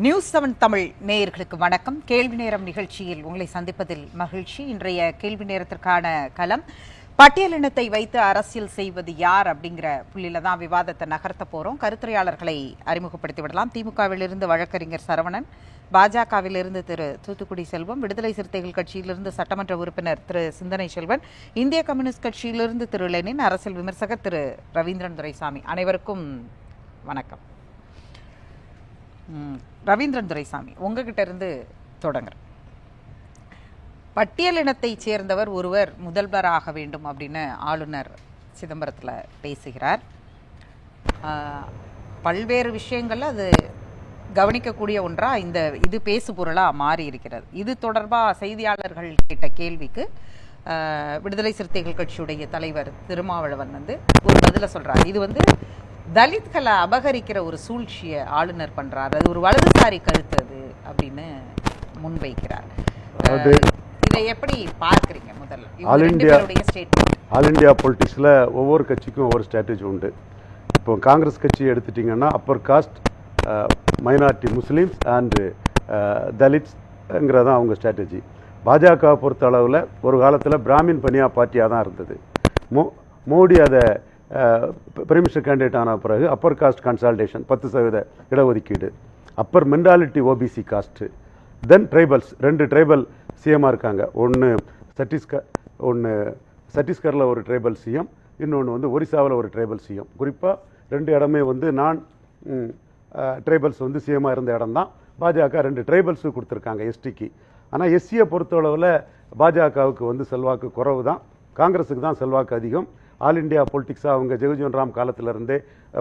News 7 Tamil நேயர்களுக்கு வணக்கம். கேள்வி நேரம் நிகழ்ச்சியில் உங்களை சந்திப்பதில் மகிழ்ச்சி. இன்றைய கேள்வி நேரத்திற்கான களம் பட்டியலினத்தை வைத்து அரசியல் செய்வது யார் அப்படிங்கிற புள்ளியில தான் விவாதத்தை நகர்த்த போறோம். கருத்துரையாளர்களை அறிமுகப்படுத்தி விடலாம். திமுகவிலிருந்து வழக்கறிஞர் சரவணன், பாஜகவிலிருந்து திரு தூத்துக்குடி செல்வம், விடுதலை சிறுத்தைகள் கட்சியிலிருந்து சட்டமன்ற உறுப்பினர் திரு சிந்தனை செல்வன், இந்திய கம்யூனிஸ்ட் கட்சியிலிருந்து திரு லெனின், அரசியல் விமர்சகர் திரு ரவீந்திரன் துரைசாமி. அனைவருக்கும் வணக்கம். ரவீந்திரன் துரைசாமி, உங்ககிட்ட இருந்து தொடங்குறேன். பட்டியலினத்தை சேர்ந்தவர் ஒருவர் முதல்வராக வேண்டும் அப்படின்னு ஆளுநர் சிதம்பரத்தில் பேசுகிறார். பல்வேறு விஷயங்கள்ல அது கவனிக்கக்கூடிய ஒன்றா இது பேசு பொருளாக மாறி இருக்கிறது. இது தொடர்பாக செய்தியாளர்கள் கேட்ட கேள்விக்கு விடுதலை சிறுத்தைகள் கட்சியுடைய தலைவர் திருமாவளவன் ஒரு பதில சொல்றார். இது தலித்களை அபகரிக்கிற ஒரு சூழ்ச்சியை ஆளுநர் பண்றாரு, அது ஒரு வலதுசாரி கருத்து அது அப்படின்னு முன்வைக்கிறார். இதை எப்படி பார்க்குறீங்க? முதல்ல ஆல் இண்டியா பொலிட்டிக்ஸில் ஒவ்வொரு கட்சிக்கும் ஒவ்வொரு ஸ்ட்ராட்டஜி உண்டு. இப்போ காங்கிரஸ் கட்சி எடுத்துட்டிங்கன்னா upper caste, minority Muslims and தலித்ஸ்ங்கிறதான் அவங்க ஸ்ட்ராட்டஜி. பாஜகவை பொறுத்த அளவில் ஒரு காலத்தில் பிராமின் பனியா பார்ட்டியாக தான் இருந்தது. மோடி அதை பிரைம் மினிஸ்டர் கேண்டிடேட் ஆன பிறகு அப்பர் காஸ்ட் கன்சால்டேஷன் 10% இடஒதுக்கீடு, அப்பர் மென்டாலிட்டி ஓபிசி காஸ்ட்டு, தென் ட்ரைபல்ஸ். 2 ட்ரைபல் சிஎம்மாக இருக்காங்க. ஒன்று சத்தீஸ்கரில் ஒரு ட்ரைபல் சிஎம், இன்னொன்று ஒரிசாவில் ஒரு ட்ரைபல் சிஎம். குறிப்பாக 2 இடமே நான் ட்ரைபல்ஸ் சிஎம்மாக இருந்த இடம் தான். பாஜக 2 ட்ரைபல்ஸு கொடுத்துருக்காங்க எஸ்டிக்கு. ஆனால் எஸ்சியை பொறுத்தளவில் பாஜகவுக்கு செல்வாக்கு குறைவு தான், காங்கிரஸுக்கு தான் செல்வாக்கு அதிகம். ஆல் இண்டியா பொலிட்டிக்ஸாக அவங்க ஜெகஜீவன் ராம் காலத்திலிருந்தே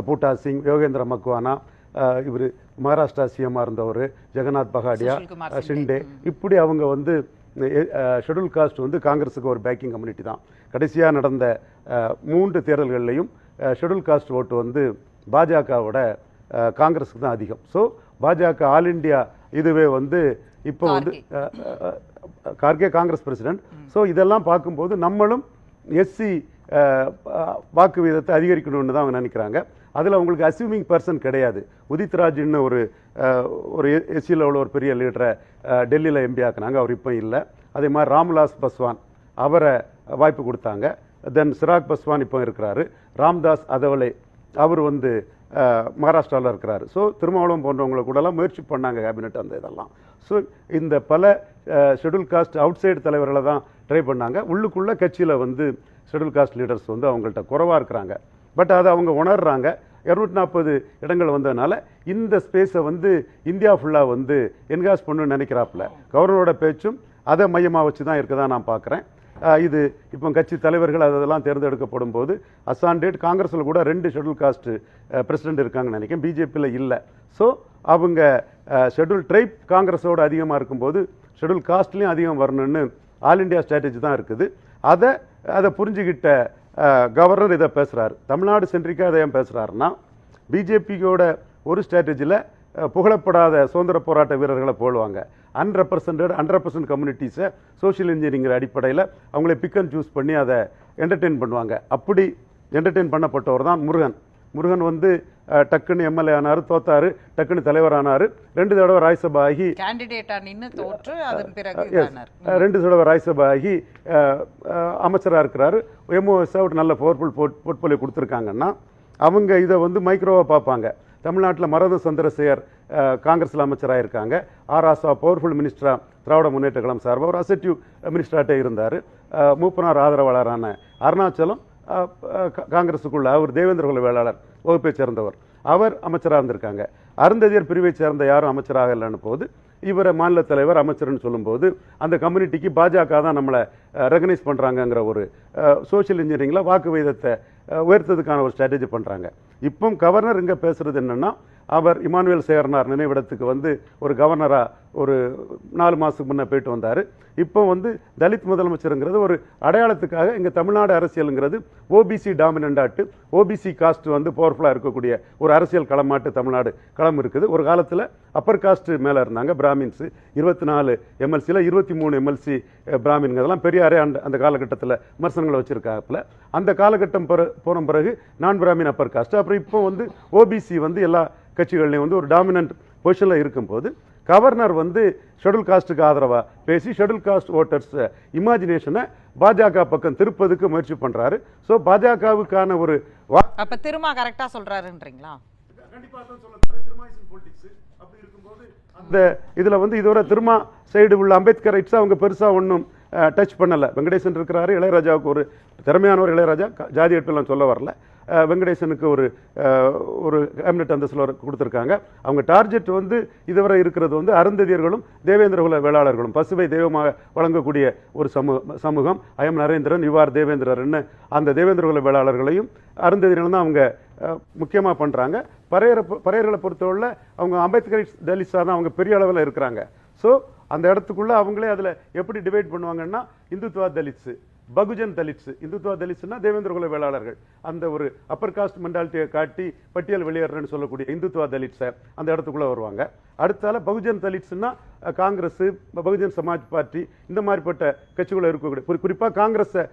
பூட்டா சிங், யோகேந்திர மக்வானா, இவர் மகாராஷ்டிரா சிஎம்மாக இருந்தவர், ஜெகநாத் பகாடியா, ஷிண்டே, இப்படி அவங்க ஷெட்யூல் காஸ்ட் காங்கிரஸுக்கு ஒரு பேக்கிங் கம்யூனிட்டி தான். கடைசியாக நடந்த 3 தேர்தல்கள்லையும் ஷெட்யூல் காஸ்ட் ஓட்டு பாஜகவோட காங்கிரஸுக்கு தான் அதிகம். ஸோ பாஜக ஆல் இண்டியா இதுவே இப்போ கார்கே காங்கிரஸ் பிரசிடென்ட். ஸோ இதெல்லாம் பார்க்கும்போது நம்மளும் எஸ்சி வாக்கு வீதத்தை அதிகரிக்கணும்னு தான் அவங்க நினைக்கிறாங்க. அதில் அவங்களுக்கு அசியூமிங் பர்சன் கிடையாது. உதித்ராஜ்னு ஒரு எஸ்சியில் உள்ள ஒரு பெரிய லீடரை டெல்லியில் எம்பி ஆக்குனாங்க, அவர் இப்போ இல்லை. அதே மாதிரி ராம்விலாஸ் பாஸ்வான், அவரை வாய்ப்பு கொடுத்தாங்க. தென் சிராக் பாஸ்வான் இப்போ இருக்கிறாரு. ராம்தாஸ் அதவலே, அவர் மகாராஷ்டிராவில் இருக்கிறாரு. ஸோ திருமாவளவன் போன்றவங்களை கூடலாம் முயற்சி பண்ணாங்க கேபினெட் அந்த இதெல்லாம். ஸோ இந்த பல ஷெட்யூல் காஸ்ட் அவுட் சைடு தலைவர்களை தான் ட்ரை பண்ணாங்க. உள்ளுக்குள்ளே கட்சியில் ஷெட்யூல் காஸ்ட் லீடர்ஸ் அவங்கள்ட்ட குறைவாக இருக்கிறாங்க. பட் அதை அவங்க உணர்றாங்க. 240 இடங்கள் வந்ததுனால இந்த ஸ்பேஸை இந்தியா ஃபுல்லாக என்காஸ் பண்ணணும்னு நினைக்கிறாப்புல. கவர்னரோட பேச்சும் அதை மையமாக வச்சு தான் இருக்கதா நான் பார்க்குறேன். இது இப்போ கட்சி தலைவர்கள் அதெல்லாம் தேர்ந்தெடுக்கப்படும் போது அசாண்டேட் காங்கிரஸில் கூட 2 ஷெட்யூல் காஸ்ட் பிரசிடென்ட் இருக்காங்கன்னு நினைக்கிறேன், பிஜேபியில் இல்லை. ஸோ அவங்க ஷெட்யூல் ட்ரைப் காங்கிரஸோடு அதிகமாக இருக்கும்போது ஷெட்யூல் காஸ்ட்லேயும் அதிகம் வரணும்னு ஆல் இண்டியா ஸ்ட்ராட்டஜி தான் இருக்குது. அதை புரிஞ்சுக்கிட்ட கவர்னர் இதை பேசுகிறாரு. தமிழ்நாடு சென்ட்ரிக்காக அதை ஏன் பேசுகிறாருன்னா, பிஜேபியோட ஒரு ஸ்ட்ராட்டஜியில் புகழப்படாத சுதந்திர போராட்ட வீரர்களை போடுவாங்க. அன்ரெப்ரசன்டட் 100% கம்யூனிட்டிஸை சோஷியல் இன்ஜினியரிங் அடிப்படையில் அவங்களே பிக் அண்ட் சூஸ் பண்ணி அதை என்டர்டெயின் பண்ணுவாங்க. அப்படி என்டர்டெயின் பண்ணப்பட்டவர் தான் முருகன். டக்குன்னு எம்எல்ஏ ஆனார், தோத்தாரு, டக்குன்னு தலைவர் ஆனார். 2 தடவை ராஜ்யசபா ஆகி 2 தடவை ராஜ்யசபா ஆகி அமைச்சராக இருக்கிறாரு. எம்ஓஎஸ் ஒரு நல்ல பவர்ஃபுல் போர்ட்ஃபோலியோ கொடுத்துருக்காங்கன்னா அவங்க இதை மைக்ரோவாக பார்ப்பாங்க. தமிழ்நாட்டில் மரத சந்திரசேகர் காங்கிரஸில் அமைச்சராக இருக்காங்க. ஆராசா பவர்ஃபுல் மினிஸ்டராக திராவிட முன்னேற்ற கழகம் சார்பாக ஒரு அசெட்டிவ் மினிஸ்டராகட்டே இருந்தார். மூப்பனார் ஆதரவாளரான அருணாச்சலம் காங்கிரஸுக்குள்ள அவர் தேவேந்திர குல வேளாளர் வகுப்பை சேர்ந்தவர், அவர் அமைச்சராக இருந்திருக்காங்க. அருந்ததியர் பிரிவை சேர்ந்த யாரும் அமைச்சராக இல்லைன்னு போது இவரை மாநில தலைவர் அமைச்சர்னு சொல்லும்போது அந்த கம்யூனிட்டிக்கு பாஜக தான் நம்மளை ரெகனைஸ் பண்ணுறாங்கங்கிற ஒரு சோஷியல் இன்ஜினியரிங்கில் வாக்கு விகிதத்தை உயர்த்ததுக்கான ஒரு ஸ்ட்ராட்டஜி பண்ணுறாங்க. இப்போ கவர்னர் இங்கே பேசுகிறது என்னென்னா, அவர் இமானுவேல் சேகரனார் நினைவிடத்துக்கு ஒரு கவர்னராக ஒரு 4 மாதத்துக்கு முன்னே போயிட்டு வந்தார். இப்போ தலித் முதலமைச்சருங்கிறது ஒரு அடையாளத்துக்காக இங்கே தமிழ்நாடு அரசியலுங்கிறது ஓபிசி டாமினண்டாட்டு, ஓபிசி காஸ்ட் பவர்ஃபுல்லாக இருக்கக்கூடிய ஒரு அரசியல் களமாட்டு தமிழ்நாடு களம் இருக்குது. ஒரு காலத்தில் அப்பர் காஸ்ட் மேலே இருந்தாங்க பிராமின்ஸு. 24 எம்எல்சியில் 23 எம்எல்சி பிராமின்ங்க. அதெல்லாம் பெரியாரே அந்த காலகட்டத்தில் விமர்சனங்களை வச்சுருக்காப்புல. அந்த காலகட்டம் போன பிறகு நான் பிராமின் அப்பர் காஸ்ட். அப்புறம் இப்போ ஓபிசி எல்லா கட்சிகள்லையும் ஒரு டாமினன்ட் பொசிஷனில் இருக்கும்போது கவர்னர் வந்து ஷெட்யூல் காஸ்ட்டுக்கு ஆதரவாக பேசி ஷெட்யூல் காஸ்ட் ஓட்டர்ஸ் இமேஜினேஷனை பாஜக பக்கம் திருப்பதுக்கு முயற்சி பண்ணுறாரு. ஸோ பாஜகவுக்கான ஒரு அப்போ திருமா கரெக்டாக சொல்கிறாருன்றீங்களா? அந்த இதில் வந்து இதுவரை திருமா சைடு உள்ள அம்பேத்கர் ரைட்ஸ் அவங்க பெருசாக ஒன்றும் டச் பண்ணலை. வெங்கடேசன் இருக்கிறாரு, இளையராஜாவுக்கு ஒரு திறமையானவர், இளையராஜா ஜாதி எட்டுலாம் சொல்ல வரல. வெங்கடேசனுக்கு ஒரு கேபினட் அந்தஸ்தில் கொடுத்துருக்காங்க. அவங்க டார்கெட் வந்து இதுவரை இருக்கிறது வந்து அருந்ததியர்களும் தேவேந்திரகுல வேளாளர்களும், பசுவை தெய்வமாக வழங்கக்கூடிய ஒரு சமூகம். ஐஎம் நரேந்திரன், யுவார் தேவேந்திரர்னு அந்த தேவேந்திரகுல வேளாளர்களையும் அருந்ததியர்களும் தான் அவங்க முக்கியமாக பண்ணுறாங்க. பறையர்களை பொறுத்தவரை அவங்க அம்பேத்கர் தலித்ஸாக தான் அவங்க பெரிய அளவில் இருக்கிறாங்க. ஸோ அந்த இடத்துக்குள்ள அவங்களே அதில் எப்படி டிவைட் பண்ணுவாங்கன்னா இந்துத்துவா தலித்ஸு, பகுஜன் தலித்ஸ். இந்துத்துவா தலித்ஸ்னா தேவேந்திரகுல வேளாளர்கள், அந்த ஒரு அப்பர் காஸ்ட் மென்டாலிட்டியை காட்டி பட்டியல் வெளியேறன்னு சொல்லக்கூடிய இந்துத்துவா தலித்ஸை அந்த இடத்துக்குள்ள வருவாங்க. அடுத்தால பகுஜன் தலித்ஸ்னா காங்கிரஸ், பகுஜன் சமாஜ் பார்ட்டி, இந்த மாதிரிப்பட்ட கட்சிகளை இருக்கக்கூடிய குறிப்பாக காங்கிரஸை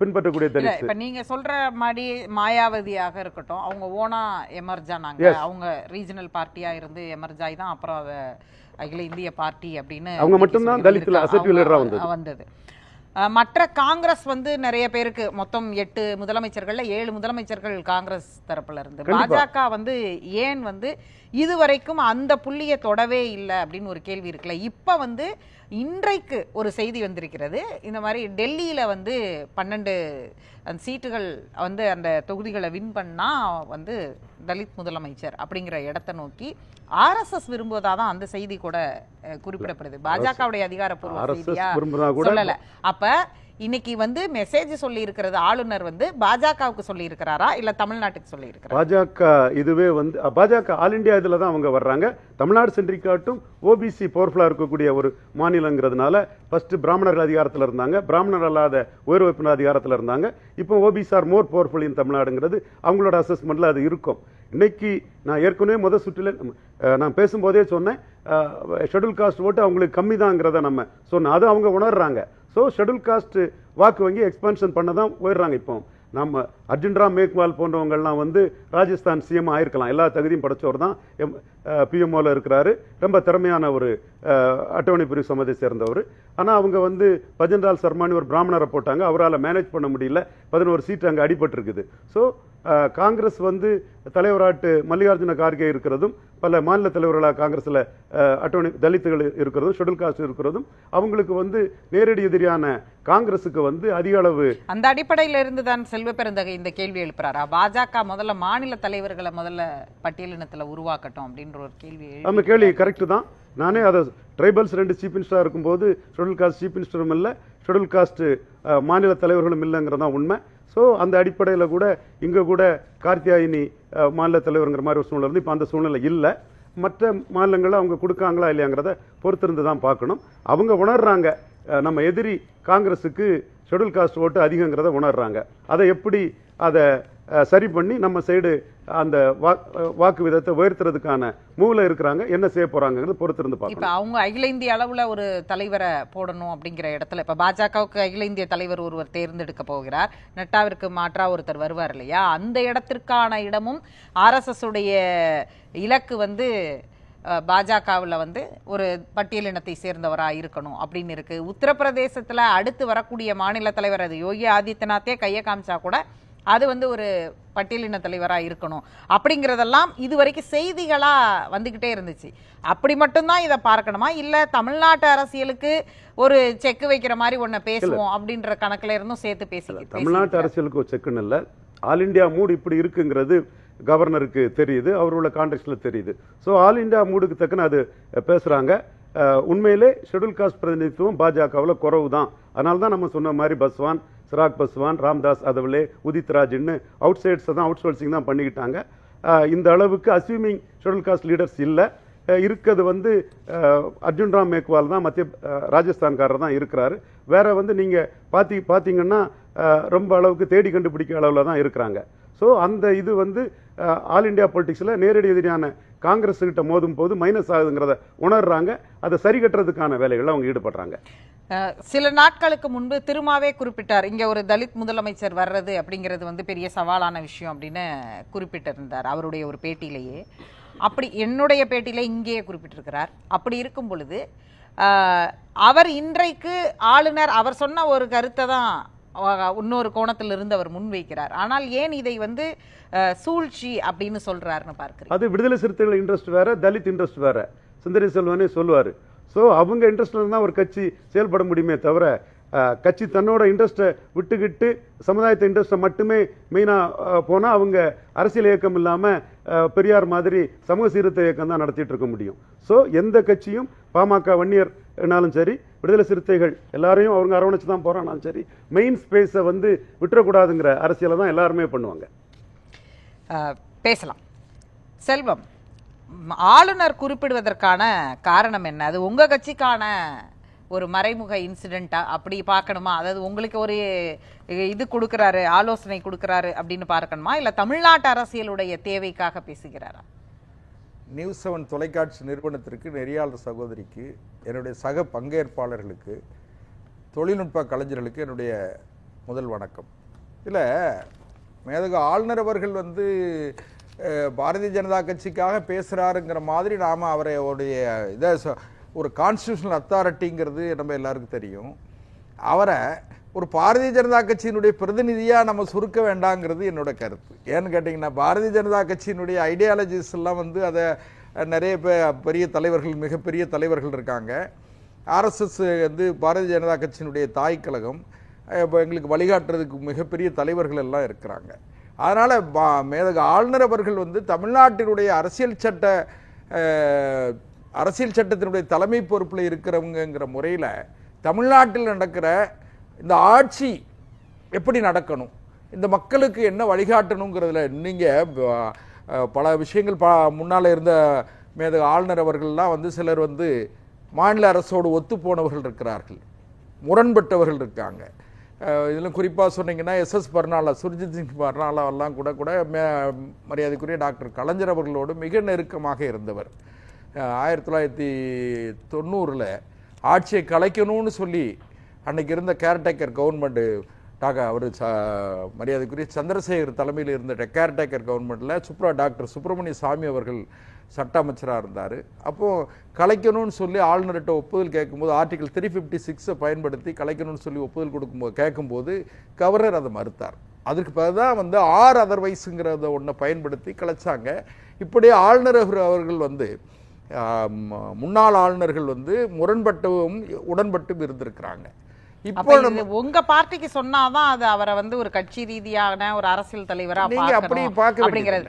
பின்பற்றக்கூடிய தலித்ஸ். இப்போ நீங்க சொல்ற மாதிரி மாயாவதியாக இருக்கட்டும், அவங்க ஓனா எமர்ஜ் ஆனாங்க. அவங்க ரீஜனல் பார்ட்டியா இருந்து எமர்ஜ் ஆகி தான் அப்புறம் அதை அகில இந்திய பார்ட்டி அப்படின்னு அவங்க மட்டும்தான் தலித்ல அசர்ட்டிவ் லீடரா வந்தது. மற்ற காங்கிரஸ் வந்து நிறைய பேருக்கு மொத்தம் 8 முதலமைச்சர்கள்ல 7 முதலமைச்சர்கள் காங்கிரஸ் தரப்புல இருந்து. பாஜக வந்து ஏன் வந்து இதுவரைக்கும் அந்த புள்ளியை தொடவே இல்லை அப்படின்னு ஒரு கேள்வி இருக்குல்ல. இப்ப வந்து இன்றைக்கு ஒரு செய்தி வந்திருக்கிறது, இந்த மாதிரி டெல்லியில வந்து 12 அந்த சீட்டுகள் வந்து அந்த தொகுதிகளை வின் பண்ணா வந்து தலித் முதலமைச்சர் அப்படிங்கிற இடத்தை நோக்கி ஆர்எஸ்எஸ் விரும்புவதாதான் அந்த செய்தி கூட குறிப்பிடப்படுது. பாஜகவுடைய அதிகாரப்பூர்வ செய்தியா சொல்லல. அப்ப இன்னைக்கு வந்து மெசேஜ் சொல்லி இருக்கிறது ஆளுநர் வந்து பாஜகவுக்கு சொல்லி இருக்கிறாரா இல்ல தமிழ்நாட்டுக்கு சொல்லி இருக்கிறாரா? பாஜக இதுவே வந்து பாஜக ஆல் இந்தியா இதுல தான் அவங்க வர்றாங்க. தமிழ்நாடு சென்றிக்காட்டும் ஓபிசி பவர்ஃபுல்லா இருக்கக்கூடிய ஒரு மாநிலங்கிறதுனால ஃபர்ஸ்ட் பிராமணர்கள் அதிகாரத்தில் இருந்தாங்க, பிராமணர் அல்லாத உயர் வகுப்பினர் அதிகாரத்தில் இருந்தாங்க. இப்போ OBC are more powerful in தமிழ்நாடுங்கிறது அவங்களோட அசஸ்மெண்ட்ல அது இருக்கும். இன்னைக்கு நான் ஏற்கனவே முதல் சுற்றில நான் பேசும்போதே சொன்னேன், ஷெட்யூல் காஸ்ட் ஓட்டு அவங்களுக்கு கம்மி தாங்கிறத நம்ம சொன்னோம். அது அவங்க உணர்றாங்க. ஸோ ஷெட்யூல் காஸ்ட் வாக்கு வங்கி எக்ஸ்பான்ஷன் பண்ண தான் போயிடுறாங்க. இப்போ நம்ம அர்ஜுன் ராம் மேக்வால் போன்றவங்கள்லாம் வந்து ராஜஸ்தான் சிஎம் ஆயிருக்கலாம், எல்லா தகுதியும் படைச்சவர் தான், பிஎம்ஓவில் இருக்கிறாரு, ரொம்ப திறமையான ஒரு அட்டவணை பிரிவு சமூகத்தை சேர்ந்தவர். ஆனால் அவங்க வந்து பஜன்லால் சர்மானி ஒரு பிராமணரை போட்டாங்க, அவரால் மேனேஜ் பண்ண முடியல, 11 சீட்டு அங்கே அடிபட்டிருக்குது. ஸோ காங்கிரஸ் வந்து தலைவராட்டு மல்லிகார்ஜுன கார்கே இருக்கிறதும், பல மாநில தலைவர்களாக காங்கிரஸில் அட்டவணை தலித்துகள் இருக்கிறதும், ஷெட்யூல் காஸ்ட் இருக்கிறதும் அவங்களுக்கு வந்து நேரடி எதிரியான காங்கிரஸுக்கு வந்து அதிக அளவு அந்த அடிப்படையில் இருந்து தான் செல்வ பெருந்தகை இந்த கேள்வி எழுப்புறாரா? பாஜக முதல்ல மாநில தலைவர்களை முதல்ல பட்டியலினத்தில் உருவாக்கட்டும் அப்படின்ற ஒரு கேள்வி. அந்த கேள்வி கரெக்டு தான். நானே அதை ட்ரைபல்ஸ் 2 சீஃப் மினிஸ்டராக இருக்கும்போது ஷெட்யூல் காஸ்ட் சீஃப் மினிஸ்டரும் இல்லை, ஷெட்யூல் காஸ்ட் மாநில தலைவர்களும் இல்லைங்கிறதான் உண்மை. ஸோ அந்த அடிப்படையில் கூட இங்கே கூட கார்த்தியாயினி மாநில தலைவருங்கிற மாதிரி ஒரு சூழ்நிலை இருந்து இப்போ அந்த சூழ்நிலை இல்லை. மற்ற மாநிலங்களில் அவங்க கொடுக்காங்களா இல்லையாங்கிறத பொறுத்திருந்து தான் பார்க்கணும். அவங்க உணர்றாங்க நம்ம எதிரி காங்கிரஸுக்கு ஷெட்யூல் காஸ்ட் ஓட்டு அதிகங்கிறத உணர்றாங்க. அதை எப்படி அதை சரி பண்ணி நம்ம சைடு அந்த வாக்கு விதத்தை உயர்த்துறதுக்கான மூல இருக்கிறாங்க, என்ன செய்ய போறாங்கிறது பொறுத்திருந்து பார்க்கணும். இப்ப அவங்க அகில இந்திய அளவுல ஒரு தலைவரை போடணும் அப்படிங்கிற இடத்துல இப்ப பாஜகவுக்கு அகில இந்திய தலைவர் ஒருவர் தேர்ந்தெடுக்க போகிறார், நட்டாவிற்கு மாற்றா ஒருத்தர் வருவார் இல்லையா? அந்த இடத்திற்கான இடமும் ஆர்எஸ்எஸ் உடைய இலக்கு வந்து பாஜகவில் வந்து ஒரு பட்டியலினத்தை சேர்ந்தவராக இருக்கணும் அப்படின்னு இருக்கு. உத்தரப்பிரதேசத்தில் அடுத்து வரக்கூடிய மாநில தலைவர் அது யோகி ஆதித்யநாத்தே கையை காமிச்சா கூட அது வந்து ஒரு பட்டியலின தலைவராக இருக்கணும் அப்படிங்கிறதெல்லாம் இது வரைக்கும் செய்திகளாக வந்துக்கிட்டே இருந்துச்சு. அப்படி மட்டும்தான் இதை பார்க்கணுமா, இல்லை தமிழ்நாட்டு அரசியலுக்கு ஒரு செக்கு வைக்கிற மாதிரி ஒன்று பேசுவோம் அப்படின்ற கணக்கில் இருந்தும் சேர்த்து பேசி? தமிழ்நாட்டு அரசியலுக்கு ஒரு செக்குன்னு இல்லை, ஆல் இண்டியா மூடு இப்படி இருக்குங்கிறது கவர்னருக்கு தெரியுது, அவரோட கான்டெக்ட்ல தெரியுது. ஸோ ஆல் இண்டியா மூடுக்கு தக்கன அது பேசுறாங்க. உண்மையிலே ஷெட்யூல் காஸ்ட் பிரதிநிதித்துவம் பாஜகவில் குறவு தான். அதனால தான் நம்ம சொன்ன மாதிரி பஸ்வான், சிராக் பஸ்வான், ராம்தாஸ் அதவலே, உதித் ராஜ்னு அவுட் சைட்ஸை தான் அவுட் சோர்சிங் தான் பண்ணிக்கிட்டாங்க. இந்த அளவுக்கு அஸ்யூமிங் ஷெட்யூல் காஸ்ட் லீடர்ஸ் இல்லை. இருக்கிறது வந்து அர்ஜுன் ராம் மேக்வால் தான், மத்திய ராஜஸ்தான்காரர் தான் இருக்கிறாரு. வேற வந்து நீங்கள் பார்த்தீங்கன்னா ரொம்ப அளவுக்கு தேடி கண்டுபிடிக்க அளவில் தான் இருக்கிறாங்க. ஸோ அந்த இது வந்து ஆல் இண்டியா பொலிட்டிக்ஸில் நேரடி எதிரான காங்கிரஸ் கிட்ட மோதும் போது மைனஸ் ஆகுதுங்கிறத உணர்றாங்க. அதை சரி கட்டுறதுக்கான வேலைகளில் அவங்க ஈடுபடுறாங்க. சில நாட்களுக்கு முன்பு திருமாவே குறிப்பிட்டார், இங்கே ஒரு தலித் முதலமைச்சர் வர்றது அப்படிங்கிறது வந்து பெரிய சவாலான விஷயம் அப்படின்னு குறிப்பிட்டிருந்தார் அவருடைய ஒரு பேட்டியிலேயே. அப்படி என்னுடைய பேட்டியில இங்கேயே குறிப்பிட்டிருக்கிறார். அப்படி இருக்கும் பொழுது அவர் இன்றைக்கு ஆளுநர் அவர் சொன்ன ஒரு கருத்தை தான் இன்னொரு கோணத்திலிருந்து அவர் முன்வைக்கிறார். ஆனால் ஏன் இதை வந்து சூழ்ச்சி அப்படின்னு சொல்றாருன்னு பார்க்கிறேன். அது விடுதலை சிறுத்தைகள் இன்ட்ரெஸ்ட் வேற, தலித் இன்ட்ரெஸ்ட் வேற. சுந்தரி செல்வனே சொல்லுவாரு. ஸோ அவங்க இன்ட்ரெஸ்ட்ல தான் ஒரு கட்சி செயல்பட முடியுமே தவிர கட்சி தன்னோட இன்ட்ரெஸ்ட்டை விட்டுக்கிட்டு சமுதாயத்தை இன்ட்ரெஸ்ட்டை மட்டுமே மெயினாக போனால் அவங்க அரசியல் இயக்கம் இல்லாமல் பெரியார் மாதிரி சமூக சீர்திருத்த இயக்கம் தான் நடத்திட்டு இருக்க முடியும். ஸோ எந்த கட்சியும் பாமக வன்னியர்னாலும் சரி, விடுதலை சிறுத்தைகள் எல்லாரையும் அவங்க அரவணைச்சு தான் போகிறானாலும் சரி, மெயின் ஸ்பேஸை வந்து விட்டுறக்கூடாதுங்கிற அரசியலை தான் எல்லாருமே பண்ணுவாங்க. பேசலாம். செல்வம், ஆளுநர் குறிப்பிடுவதற்கான காரணம் என்ன? அது உங்க கட்சிக்கான ஒரு மறைமுக இன்சிடென்ட்டா அப்படி பார்க்கணுமா? அதாவது உங்களுக்கு ஒரு இது கொடுக்கறாரு, ஆலோசனை கொடுக்கறாரு அப்படின்னு பார்க்கணுமா, இல்ல தமிழ்நாட்டு அரசியலுடைய தேவைக்காக பேசுகிறாரா? நியூஸ் 7 தொலைக்காட்சி நிறுவனத்திற்கு, நெறியாளர் சகோதரிக்கு, என்னுடைய சக பங்கேற்பாளர்களுக்கு, தொழில்நுட்ப கலைஞர்களுக்கு என்னுடைய முதல் வணக்கம். இதில் மேதகு ஆளுநர் அவர்கள் வந்து பாரதிய ஜனதா கட்சிக்காக பேசுகிறாருங்கிற மாதிரி நாம் அவருடைய இதை ஒரு கான்ஸ்டியூஷனல் அத்தாரிட்டிங்கிறது நம்ம எல்லாருக்கும் தெரியும். அவரை ஒரு பாரதிய ஜனதா கட்சியினுடைய பிரதிநிதியாக நம்ம சுருக்க வேண்டாங்கிறது என்னோட கருத்து. ஏன்னு கேட்டிங்கன்னா, பாரதிய ஜனதா கட்சியினுடைய ஐடியாலஜிஸ் எல்லாம் வந்து அதை நிறைய பெரிய தலைவர்கள், மிகப்பெரிய தலைவர்கள் இருக்காங்க. ஆர்எஸ்எஸ் வந்து பாரதிய ஜனதா கட்சியினுடைய தாய் கழகம். இப்போ எங்களுக்கு வழிகாட்டுறதுக்கு மிகப்பெரிய தலைவர்கள் எல்லாம் இருக்கிறாங்க. அதனால் மேதகு ஆளுநர் அவர்கள் வந்து தமிழ்நாட்டினுடைய அரசியல் சட்டத்தினுடைய தலைமை பொறுப்பில் இருக்கிறவங்கிற முறையில் தமிழ்நாட்டில் நடக்கிற இந்த ஆட்சி எப்படி நடக்கணும், இந்த மக்களுக்கு என்ன வழிகாட்டணுங்கிறதுல நீங்கள் பல விஷயங்கள் முன்னால் இருந்த மேதகு ஆளுநர் அவர்கள்லாம் வந்து சிலர் வந்து மாநில அரசோடு ஒத்து போனவர்கள் இருக்கிறார்கள், முரண்பட்டவர்கள் இருக்காங்க. இதில் குறிப்பாக சொன்னீங்கன்னா எஸ்எஸ் பர்னாலா, சுர்ஜித் சிங் பர்னாலாவெல்லாம் கூட மரியாதைக்குரிய டாக்டர் கலைஞர் அவர்களோடு மிக நெருக்கமாக இருந்தவர். 1990 ஆட்சியை கலைக்கணும்னு சொல்லி அன்னைக்கு இருந்த கேர்டேக்கர் கவர்மெண்ட்டு அவர் மரியாதைக்குரிய சந்திரசேகர் தலைமையில் இருந்த கேர்டேக்கர் கவர்மெண்ட்டில் டாக்டர் சுப்பிரமணிய சாமி அவர்கள் சட்ட அமைச்சராக இருந்தார். அப்போது கலைக்கணும்னு சொல்லி ஆளுநர்கிட்ட ஒப்புதல் கேட்கும்போது ஆர்டிகல் 356 பயன்படுத்தி கலைக்கணும்னு சொல்லி ஒப்புதல் கேட்கும்போது கவர்னர் அதை மறுத்தார். அதுக்கு பிறகு தான் வந்து அதர்வைஸுங்கிறத ஒன்றை பயன்படுத்தி கலைச்சாங்க. இப்படி ஆளுநர் அவர்கள் வந்து முன்னாள் ஆளுநர்கள் வந்து முரண்பட்டும் உடன்பட்டும் இருந்திருக்கிறாங்க. இப்போ உங்க பார்ட்டிக்கு சொன்னாதான் அது அவரை வந்து ஒரு கட்சி ரீதியான ஒரு அரசியல் தலைவரா அப்படிங்கிறது.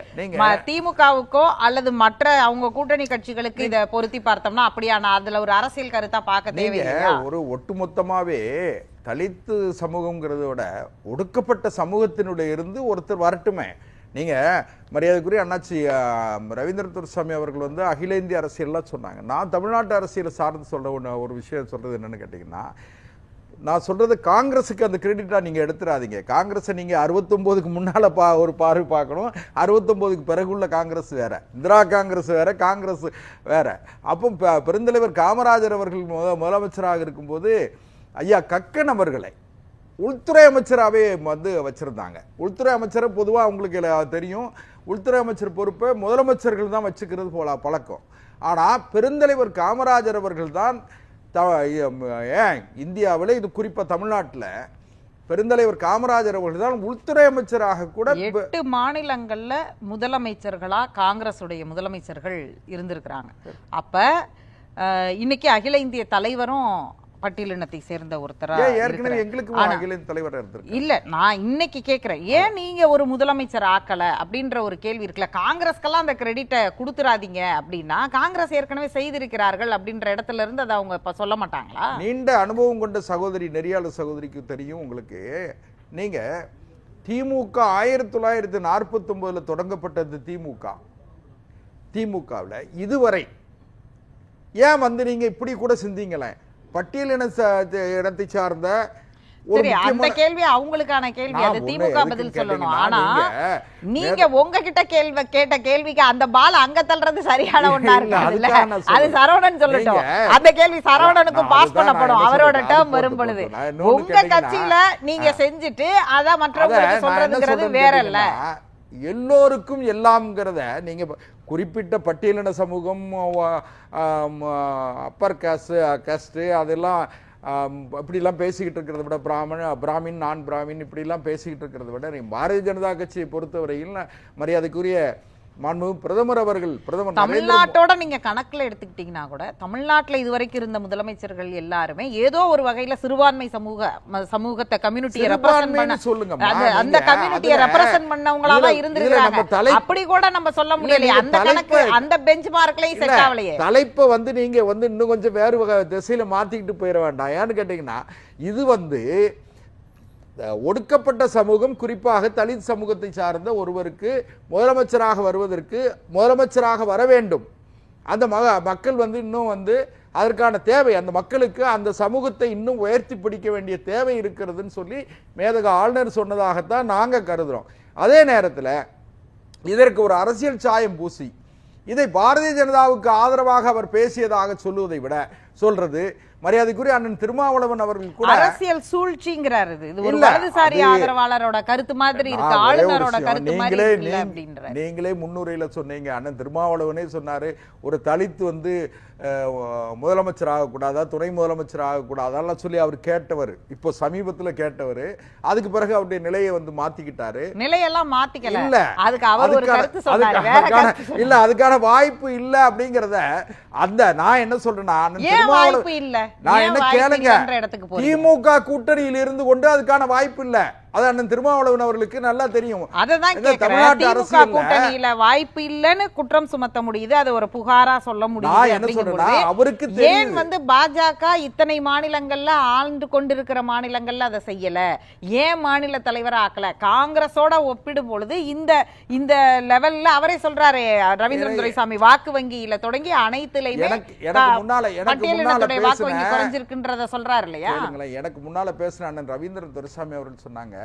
திமுகவுக்கோ அல்லது மற்ற அவங்க கூட்டணி கட்சிகளுக்கு இதை பொருத்தி பார்த்தோம்னா அப்படியான அதுல ஒரு அரசியல் கருத்தா பார்க்க தேவையில்லையா? ஒரு ஒட்டுமொத்தமாவே தலித்து சமூகம்ங்கிறதோட ஒடுக்கப்பட்ட சமூகத்தினுடைய இருந்து ஒருத்தர் வரட்டுமே. நீங்க மரியாதைக்குரிய அண்ணாச்சி ரவீந்திர துரைசாமி அவர்கள் வந்து அகில இந்திய அரசியல்லாம் சொன்னாங்க. நான் தமிழ்நாட்டு அரசியலை சார்ந்து சொல்ற ஒரு விஷயம் சொல்றது என்னன்னு கேட்டீங்கன்னா, நான் சொல்றது காங்கிரஸுக்கு அந்த கிரெடிட்டா நீங்க எடுத்துடாதீங்க. காங்கிரஸை நீங்க 69க்கு முன்னால ஒரு பார்வை பார்க்கணும். 69க்கு பிறகுள்ள காங்கிரஸ் வேற, இந்திரா காங்கிரஸ் வேற, காங்கிரஸ் வேற. அப்போ பெருந்தலைவர் காமராஜர் அவர்கள் முதலமைச்சராக இருக்கும்போது ஐயா கக்கன் அவர்களை உள்துறை அமைச்சராகவே வந்து வச்சிருந்தாங்க. உள்துறை அமைச்சரை பொதுவாக உங்களுக்கு தெரியும், உள்துறை அமைச்சர் பொறுப்பை முதலமைச்சர்கள் தான் வச்சுக்கிறது போல பழக்கம். ஆனால் பெருந்தலைவர் காமராஜர் அவர்கள் தான் ஏன் இந்தியாவில், இது குறிப்பாக தமிழ்நாட்டில் பெருந்தலைவர் காமராஜர் அவர்கள் தான் உள்துறை அமைச்சராக கூட 8 மாநிலங்கள்ல முதலமைச்சர்களா காங்கிரஸ் உடைய முதலமைச்சர்கள் இருந்திருக்கிறாங்க. அப்ப இன்னைக்கு அகில இந்திய தலைவரும் பட்டியலினத்தை சேர்ந்த ஒருத்தரா இல்ல. நான் இன்னைக்கு கேக்குறேன், ஏன் நீங்க ஒரு முதலமைச்சர் ஆக்கல அப்படின்ற ஒரு கேள்வி இருக்குல்ல. காங்கிரஸ்க்கெல்லாம் அந்த கிரெடிட்டை கொடுத்துறாதீங்க அப்படின்னா, காங்கிரஸ் ஏற்கனவே செய்திருக்கிறார்கள் அப்படின்ற இடத்துல இருந்து அதை அவங்க இப்ப சொல்ல மாட்டாங்களா? நீண்ட அனுபவம் கொண்ட சகோதரி நெறியாளர் சகோதரிக்கு தெரியும் உங்களுக்கு. நீங்க திமுக 1949 தொடங்கப்பட்டது. திமுகவில் இதுவரை ஏன் வந்து நீங்க இப்படி கூட சிந்திங்களேன், பட்டியலினத்தை சார்ந்த அந்த கேள்வி அவங்களுக்கான கேள்வி, அது திமுக பதில் சொல்லணும். ஆனா நீங்க உங்ககிட்ட கேட்ட கேள்விக்கு அந்த பால் அங்க தள்ளுறது சரியான ஒண்ணா இருக்காதுல்ல. அது சரவணன் சொல்லட்டும், அந்த கேள்வி சரவணனுக்கும் பாஸ் பண்ணப்படும் அவரோட டேர்ம் வரும் பொழுது. உங்க கட்சியில நீங்க செஞ்சுட்டு அத மற்றவங்களுக்கு சொல்றதுங்கிறது வேற இல்ல. எல்லோருக்கும் எல்லாம்ங்கிறத நீங்க குறிப்பிட்ட பட்டியலின சமூகம், அப்பர் காஸ்ட் அதெல்லாம் இப்படிலாம் பேசிக்கிட்டு இருக்கிறத விட பிராமின் நான் பிராமின் இப்படிலாம் பேசிக்கிட்டு இருக்கிறத விட பாரதிய ஜனதா கட்சியை பொறுத்தவரையில் மரியாதைக்குரிய மாண்புமிகு பிரதமர் அவர்கள் தமிழ்நாட்டோட நீங்க கணக்குல எடுத்துக்கிட்டீங்கன்னா கூட தமிழ்நாட்டுல இதுவரைக்கும் இருந்த முதலமைச்சர்கள் எல்லாருமே ஏதோ ஒரு வகையில சிறுபான்மை சமூகத்தை கம்யூனிட்டியை ரெப்ரசன்ட் பண்ண சொல்லுங்க, அந்த கம்யூனிட்டியை ரெப்ரசன்ட் பண்ணவங்களா தான் இருந்திருக்காங்க. அப்படி கூட நம்ம சொல்ல முடியல. அந்த கணக்கு அந்த பெஞ்ச் மார்க்லயும் செட் ஆகலையே. தலைப்பை நீங்க இன்னும் கொஞ்சம் வேறு திசையில மாத்திக்கிட்டு போயிட வேண்டாம். ஏன்னு கேட்டீங்கன்னா இது ஒடுக்கப்பட்ட சமூகம், குறிப்பாக தலித் சமூகத்தை சார்ந்த ஒருவருக்கு முதலமைச்சராக வர வேண்டும். அந்த மக்கள் இன்னும் அதற்கான தேவை, அந்த மக்களுக்கு அந்த சமூகத்தை இன்னும் உயர்த்தி பிடிக்க வேண்டிய தேவை இருக்கிறதுன்னு சொல்லி மேதக ஆளுநர் சொன்னதாகத்தான் நாங்க கருதுறோம். அதே நேரத்தில் இதற்கு ஒரு அரசியல் சாயம் பூசி இதை பாரதிய ஜனதாவுக்கு ஆதரவாக அவர் பேசியதாக சொல்லுவதை விட சொல்றது மரியாதைக்குரிய அண்ணன் திருமாவளவன் அவர்கள் கூட அரசியல் சூழ்ச்சிங்கிறார். இது ஒரு வலதுசாரி ஆதரவாளரோட கருத்து மாதிரி இருக்கு, ஆளுநரோட கருத்து மாதிரி இல்ல அப்படின்ற. நீங்களே முன்னுரையில சொன்னீங்க, அண்ணன் திருமாவளவனே சொன்னாரு, ஒரு தலித் முதலமைச்சர் ஆகக்கூடாதா, துணை முதலமைச்சர் ஆகக்கூடாதான் சொல்லி அவர் கேட்டவர். இப்போ சமீபத்துல கேட்டவர். அதுக்கு பிறகு அவருடைய நிலையை மாத்திக்கிட்டாரு. நிலையெல்லாம் மாத்திக்கல. இல்ல, அதுக்கு அவர் ஒரு கருத்து சொன்னாரு. இல்ல, அதுக்கான வாய்ப்பு இல்ல அப்படிங்கறத நான் என்ன சொல்றேன்னா, வாய்ப்பு இல்ல, நான் என்ன கேளுங்க, திமுக கூட்டணியில் இருந்து கொண்டு அதுக்கான வாய்ப்பு இல்ல. அது அண்ணன் திருமாவளவன் அவர்களுக்கு நல்லா தெரியும். அததான் தமிழ்நாட்டு அரசியல் கூட்டணியில வாய்ப்பு இல்லன்னு குற்றம் சுமத்த முடியுது, அது ஒரு புகாரா சொல்ல முடியுது. அவருக்கு ஏன் பாஜக இத்தனை மாநிலங்கள்ல ஆண்டு கொண்டிருக்கிற மாநிலங்கள்ல அதை செய்யல, ஏன் மாநில தலைவரா ஆக்கல? காங்கிரஸோட ஒப்பிடும் பொழுது இந்த லெவல்ல அவரே சொல்றாரு, ரவீந்திரன் துரைசாமி, வாக்கு வங்கியில தொடங்கி அனைத்துலயுமே பட்டியலினத்துடைய வாக்கு வங்கி குறைஞ்சிருக்குன்றத சொல்றாரு இல்லையா? எனக்கு முன்னால பேசின அண்ணன் ரவீந்திரன் துரைசாமி அவர்கள் சொன்னாங்க,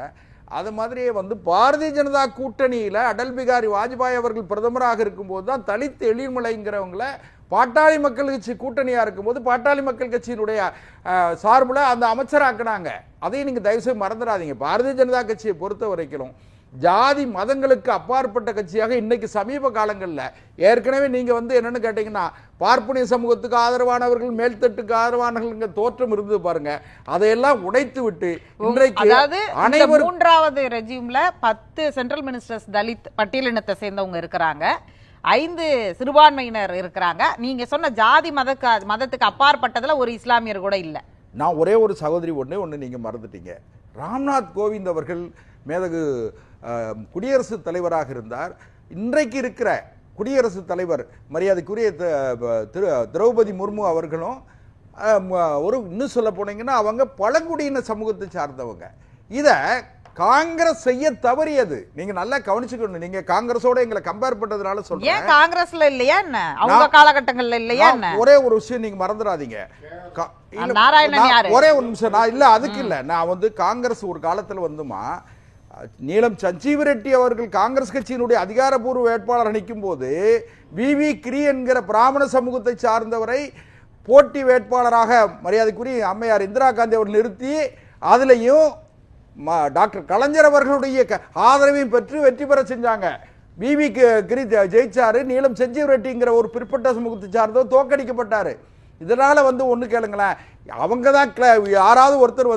அது மாதிரியே பாரதிய ஜனதா கூட்டணியில அடல் பிகாரி வாஜ்பாய் அவர்கள் பிரதமராக இருக்கும்போது தான் தலித் எழில்மலைங்கிறவங்கள பாட்டாளி மக்கள் கட்சி கூட்டணியா இருக்கும்போது பாட்டாளி மக்கள் கட்சியினுடைய சார்புல அந்த அமைச்சராக்குனாங்க. அதையும் நீங்க தயவு செய்து மறந்துடாதீங்க. பாரதிய ஜனதா கட்சியை பொறுத்த வரைக்கும் ஜாதி மதங்களுக்கு அப்பாற்பட்ட கட்சியாக இன்னைக்கு சமீப காலங்களில் ஏற்கனவே நீங்க என்னன்னு கேட்டீங்கன்னா, பார்ப்பனிய சமூகத்துக்கு ஆதரவானவர்கள், மேல்தட்டுக்கு ஆதரவானவர்கள் தோற்றம் இருந்து பாருங்க. அதையெல்லாம் உடைத்து விட்டு இன்றைக்கு மூன்றாவது ரெஜிம்ல 10 சென்ட்ரல் மினிஸ்டர்ஸ் தலித் பட்டியலினத்தை சேர்ந்தவங்க இருக்கிறாங்க, 5 சிறுபான்மையினர் இருக்கிறாங்க. நீங்க சொன்ன ஜாதி மதத்துக்கு அப்பாற்பட்டதுல ஒரு இஸ்லாமியர் கூட இல்ல. நான் ஒரே ஒரு சகோதரி ஒண்ணு நீங்க மறந்துட்டீங்க. ராம்நாத் கோவிந்த் அவர்கள் மேதகு குடியரசுத் தலைவராக இருந்தார். இன்றைக்கு இருக்கிற குடியரசுத் தலைவர் மரியாதைக்குரிய திரௌபதி முர்மு அவர்களும் இன்னும் சொல்ல போனீங்கன்னா அவங்க பழங்குடியின சமூகத்தை சார்ந்தவங்க. இத காங்கிரஸ் செய்ய தவறியது. நீங்க நல்லா கவனிச்சுக்கணும். நீங்க காங்கிரஸோட எங்களை கம்பேர் பண்றதுனால சொல்றேன். ஏன் காங்கிரஸ்ல இல்லையா என்ன, அவங்க காலகட்டங்கள்ல இல்லையா என்ன? ஒரே ஒரு விஷயம் நீங்க மறந்துடாதீங்க. ஒரே ஒரு நிமிஷம், நான் இல்ல அதுக்கு இல்ல, நான் காங்கிரஸ் ஒரு காலத்துல நீலம் சஞ்சீவ ரெட்டி அவர்கள் காங்கிரஸ் கட்சியினுடைய அதிகாரப்பூர்வ வேட்பாளர் நிற்கும் போது விவி கிரி என்கிற பிராமண சமூகத்தை சார்ந்தவரை போட்டி வேட்பாளராக மரியாதைக்குரிய அம்மையார் இந்திரா காந்தி அவர் நிறுத்தி அதுலயும் டாக்டர் கலைஞர் அவர்களுடைய ஆதரவையும் பெற்று வெற்றி பெற செஞ்சாங்க. விவி கிரி ஜெயிச்சாரு. நீலம் சஞ்சீவ ரெட்டிங்கிற ஒரு பிற்பட்ட சமூகத்தை சார்ந்தவர் தோற்கடிக்கப்பட்டாரு. இதனால ஒண்ணு கேளுங்களேன், அவங்க தான் யாராவது ஒருத்தர்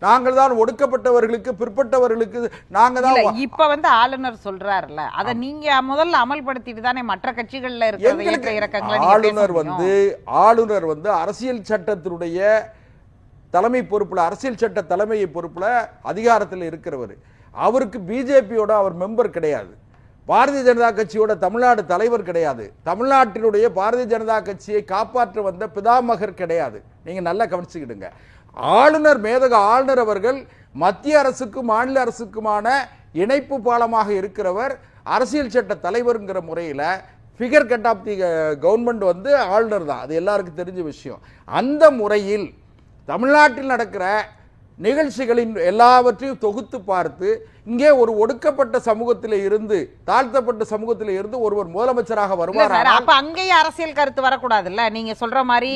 நாங்கள் தான் ஒடுக்கப்பட்டவர்களுக்கு பிற்பட்டவர்களுக்கு நாங்க தான் இப்ப ஆளுநர் சொல்றாருல, அத நீங்க முதல்ல அமல்படுத்திட்டு தானே மற்ற கட்சிகள்ல இருக்கிற ஆளுநர் அரசியல் சட்டத்தினுடைய தலைமை பொறுப்புல, அரசியல் சட்ட தலைமை பொறுப்புல அதிகாரத்தில் இருக்கிறவர். அவருக்கு பிஜேபியோட அவர் மெம்பர் கிடையாது, பாரதிய ஜனதா கட்சியோட தமிழ்நாடு தலைவர் கிடையாது, தமிழ்நாட்டினுடைய பாரதிய ஜனதா கட்சியை காப்பாற்ற வந்த பிதாமகர் கிடையாது. நீங்க நல்லா கவனிச்சுக்கிடுங்க. ஆளுநர் மேதக ஆளுநர் அவர்கள் மத்திய அரசுக்கும் மாநில அரசுக்குமான இணைப்பு பாலமாக இருக்கிறவர். அரசியல் சட்ட தலைவர்ங்கிற முறையில் figure cut of the government ஆளுநர் தான், அது எல்லாருக்கும் தெரிஞ்ச விஷயம். அந்த முறையில் தமிழ்நாட்டில் நடக்கிற நிகழ்ச்சிகளின் எல்லாவற்றையும் தொகுத்து பார்த்து இங்கே ஒரு ஒடுக்கப்பட்ட சமூகத்திலே இருந்து, தாழ்த்தப்பட்ட சமூகத்திலே இருந்து ஒருவர் முதலமைச்சராக வருவார். அப்ப அங்கேயே அரசியல் கருத்து வரக்கூடாதுல்ல? நீங்க சொல்ற மாதிரி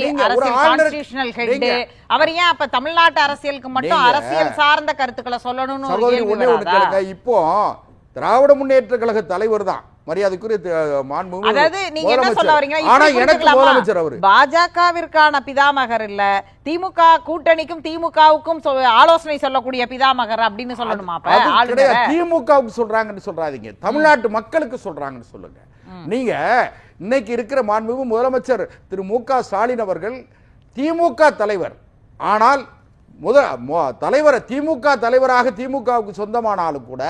கான்ஸ்டிடியூஷனல் ஹெட் அவர் ஏன் அப்ப தமிழ்நாட்டு அரசியலுக்கு மட்டும் அரசியல் சார்ந்த கருத்துக்களை சொல்லணும்னு? இப்போ திராவிட முன்னேற்ற கழக தலைவர் தான் மரியாதைக்குரிய மாண்புமிகு அதாவது நீங்க என்ன சொல்ல வரீங்க? ஆனா எனக்கு முதலமைச்சர் அவரு பாஜகவிற்கான பிதாமகர் இல்ல, திமுக கூட்டணிக்கும் திமுகவுக்கும் ஆலோசனை சொல்லக்கூடிய பிதாமகர் அப்படின்னு சொல்லணுமா? திமுகவுக்கு சொல்றாங்கன்னு சொல்றாதீங்க, தமிழ்நாட்டு மக்களுக்கு சொல்றாங்கன்னு சொல்லுங்க. நீங்க இன்னைக்கு இருக்கிற மாண்புமிகு முதலமைச்சர் திரு மு.க. ஸ்டாலின் அவர்கள் திமுக தலைவர். ஆனால் திமுக தலைவராக திமுகவுக்கு சொந்தமானாலும் கூட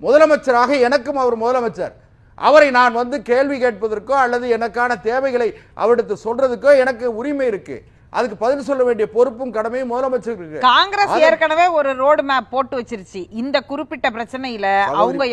முதலமைச்சராக எனக்கும் அவர் முதலமைச்சர். அவரை நான் வந்து கேள்வி கேட்பதற்கோ அல்லது எனக்கான தேவைகளை அவரிடத்து சொல்றதுக்கோ எனக்கு உரிமை இருக்கு. அதுக்கு பதில் சொல்ல வேண்டிய பொறுப்பும் கடமையும் முதலமைச்சருக்கு இருக்கு. காங்கிரஸ் ஏற்கனவே ஒரு ரோடு மேப் போட்டு வச்சிருச்சு. இந்த குறிப்பிட்ட பிரச்சனையில அவங்க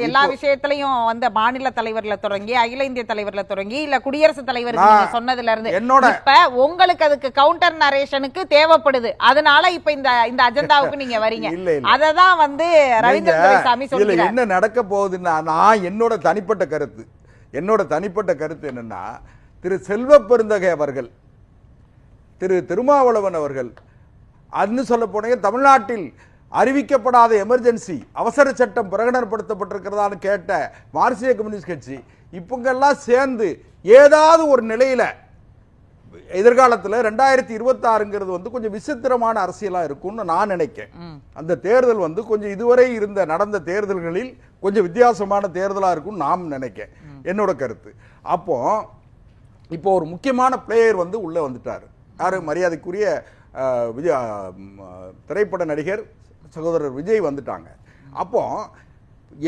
எல்லா விஷயத்திலையும் வந்து மாநில தலைவர்ல தொடங்கி அகில இந்திய தலைவர்ல தொடங்கி இல்ல குடியரசுத் தலைவர் சொன்னதுல இருந்து இப்ப உங்களுக்கு அதுக்கு கவுண்டர் நரேஷனுக்கு தேவைப்படுது. அதனால இப்ப இந்த அஜெண்டாவுக்கு நீங்க வரீங்க. அததான் வந்து ரவீந்திர துரைசாமி சொல்றாரு. என்ன நடக்க போகுதுன்னா, நான் என்னோட தனிப்பட்ட கருத்து என்னன்னா, திரு செல்வ பெருந்தகை அவர்கள், திரு திருமாவளவன் அவர்கள், அன்னு சொல்ல போனீங்க தமிழ்நாட்டில் அறிவிக்கப்படாத எமர்ஜென்சி அவசர சட்டம் பிரகடனப்படுத்தப்பட்டிருக்கிறதான்னு கேட்ட மார்க்சிய கம்யூனிஸ்ட் கட்சி இப்பங்கெல்லாம் சேர்ந்து ஏதாவது ஒரு நிலையில எதிர்காலத்தில் 2026ங்கிறது வந்து கொஞ்சம் விசித்திரமான அரசியலா இருக்கும்னு நான் நினைக்கிறேன். அந்த தேர்தல் வந்து கொஞ்சம் இதுவரை நடந்த தேர்தல்களில் கொஞ்சம் வித்தியாசமான தேர்தலா இருக்கும்னு நான் நினைக்கிறேன், என்னோட கருத்து. இப்போ ஒரு முக்கியமான பிளேயர் வந்து உள்ள வந்துட்டாரு. யாரு? மரியாதைக்குரிய திரைப்பட நடிகர் சகோதரர் விஜய் வந்துட்டாங்க. அப்போ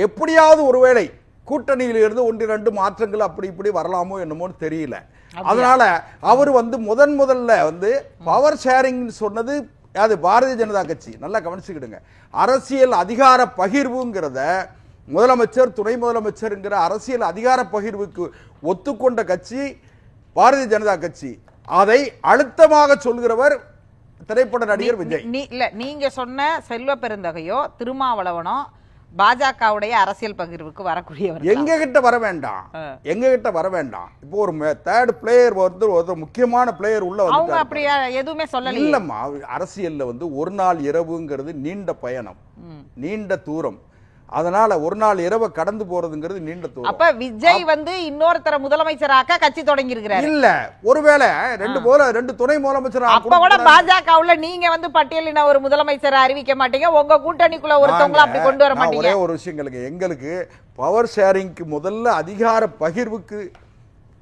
எப்படியாவது ஒருவேளை கூட்டணியில் இருந்து 1-2 மாற்றங்கள் அப்படி இப்படி வரலாமோ என்னமோன்னு தெரியல. அதனால அவர் வந்து முதல்ல வந்து பவர் ஷேரிங் சொன்னது அது பாரதிய ஜனதா கட்சி. நல்லா கவனிச்சுக்கிடுங்க. அரசியல் அதிகார பகிர்வுங்கிறத முதலமைச்சர் துணை முதலமைச்சர்ங்கிற அரசியல் அதிகார பகிர்வுக்கு ஒத்துக்கொண்ட கட்சி பாரதிய ஜனதா கட்சி. அதை அழுத்தமாக சொல்கிறவர் திரைப்பட நடிகர் விஜய். நீங்க சொன்ன செல்வ பெருந்தகையோ திருமாவளவனோ பாஜகவுடைய அரசியல் பகிர்வுக்கு வரக்கூடியவர். எங்க கிட்ட வர வேண்டாம். இப்போ ஒரு தேர்ட் பிளேயர் ஒரு முக்கியமான பிளேயர் உள்ள வந்து அப்படியே எதுவுமே சொல்லல. இல்லம்மா, அரசியல்ல வந்து ஒரு நாள் இரவுங்கிறது நீண்ட பயணம், நீண்ட தூரம். அதனால ஒரு நாள் இரவு கடந்து போறதுங்கிறது நீண்ட தூரம். அப்ப விஜய் வந்து இன்னொருத்தர முதலமைச்சராக கட்சி தொடங்கி இருக்கிறார். இல்ல, ஒருவேளை ரெண்டு துணை முதலமைச்சர். அப்ப கூட பாஜகவுல நீங்க வந்து பட்டியலின ஒரு முதலமைச்சரை அறிவிக்க மாட்டீங்க, உங்க கூட்டணிக்குள்ள ஒருத்தவங்கள அப்படி கொண்டு வர மாட்டீங்க. ஒரே ஒரு விஷயம், எங்களுக்கு பவர் ஷேரிங்க்கு முதல்ல அதிகார பகிர்வுக்கு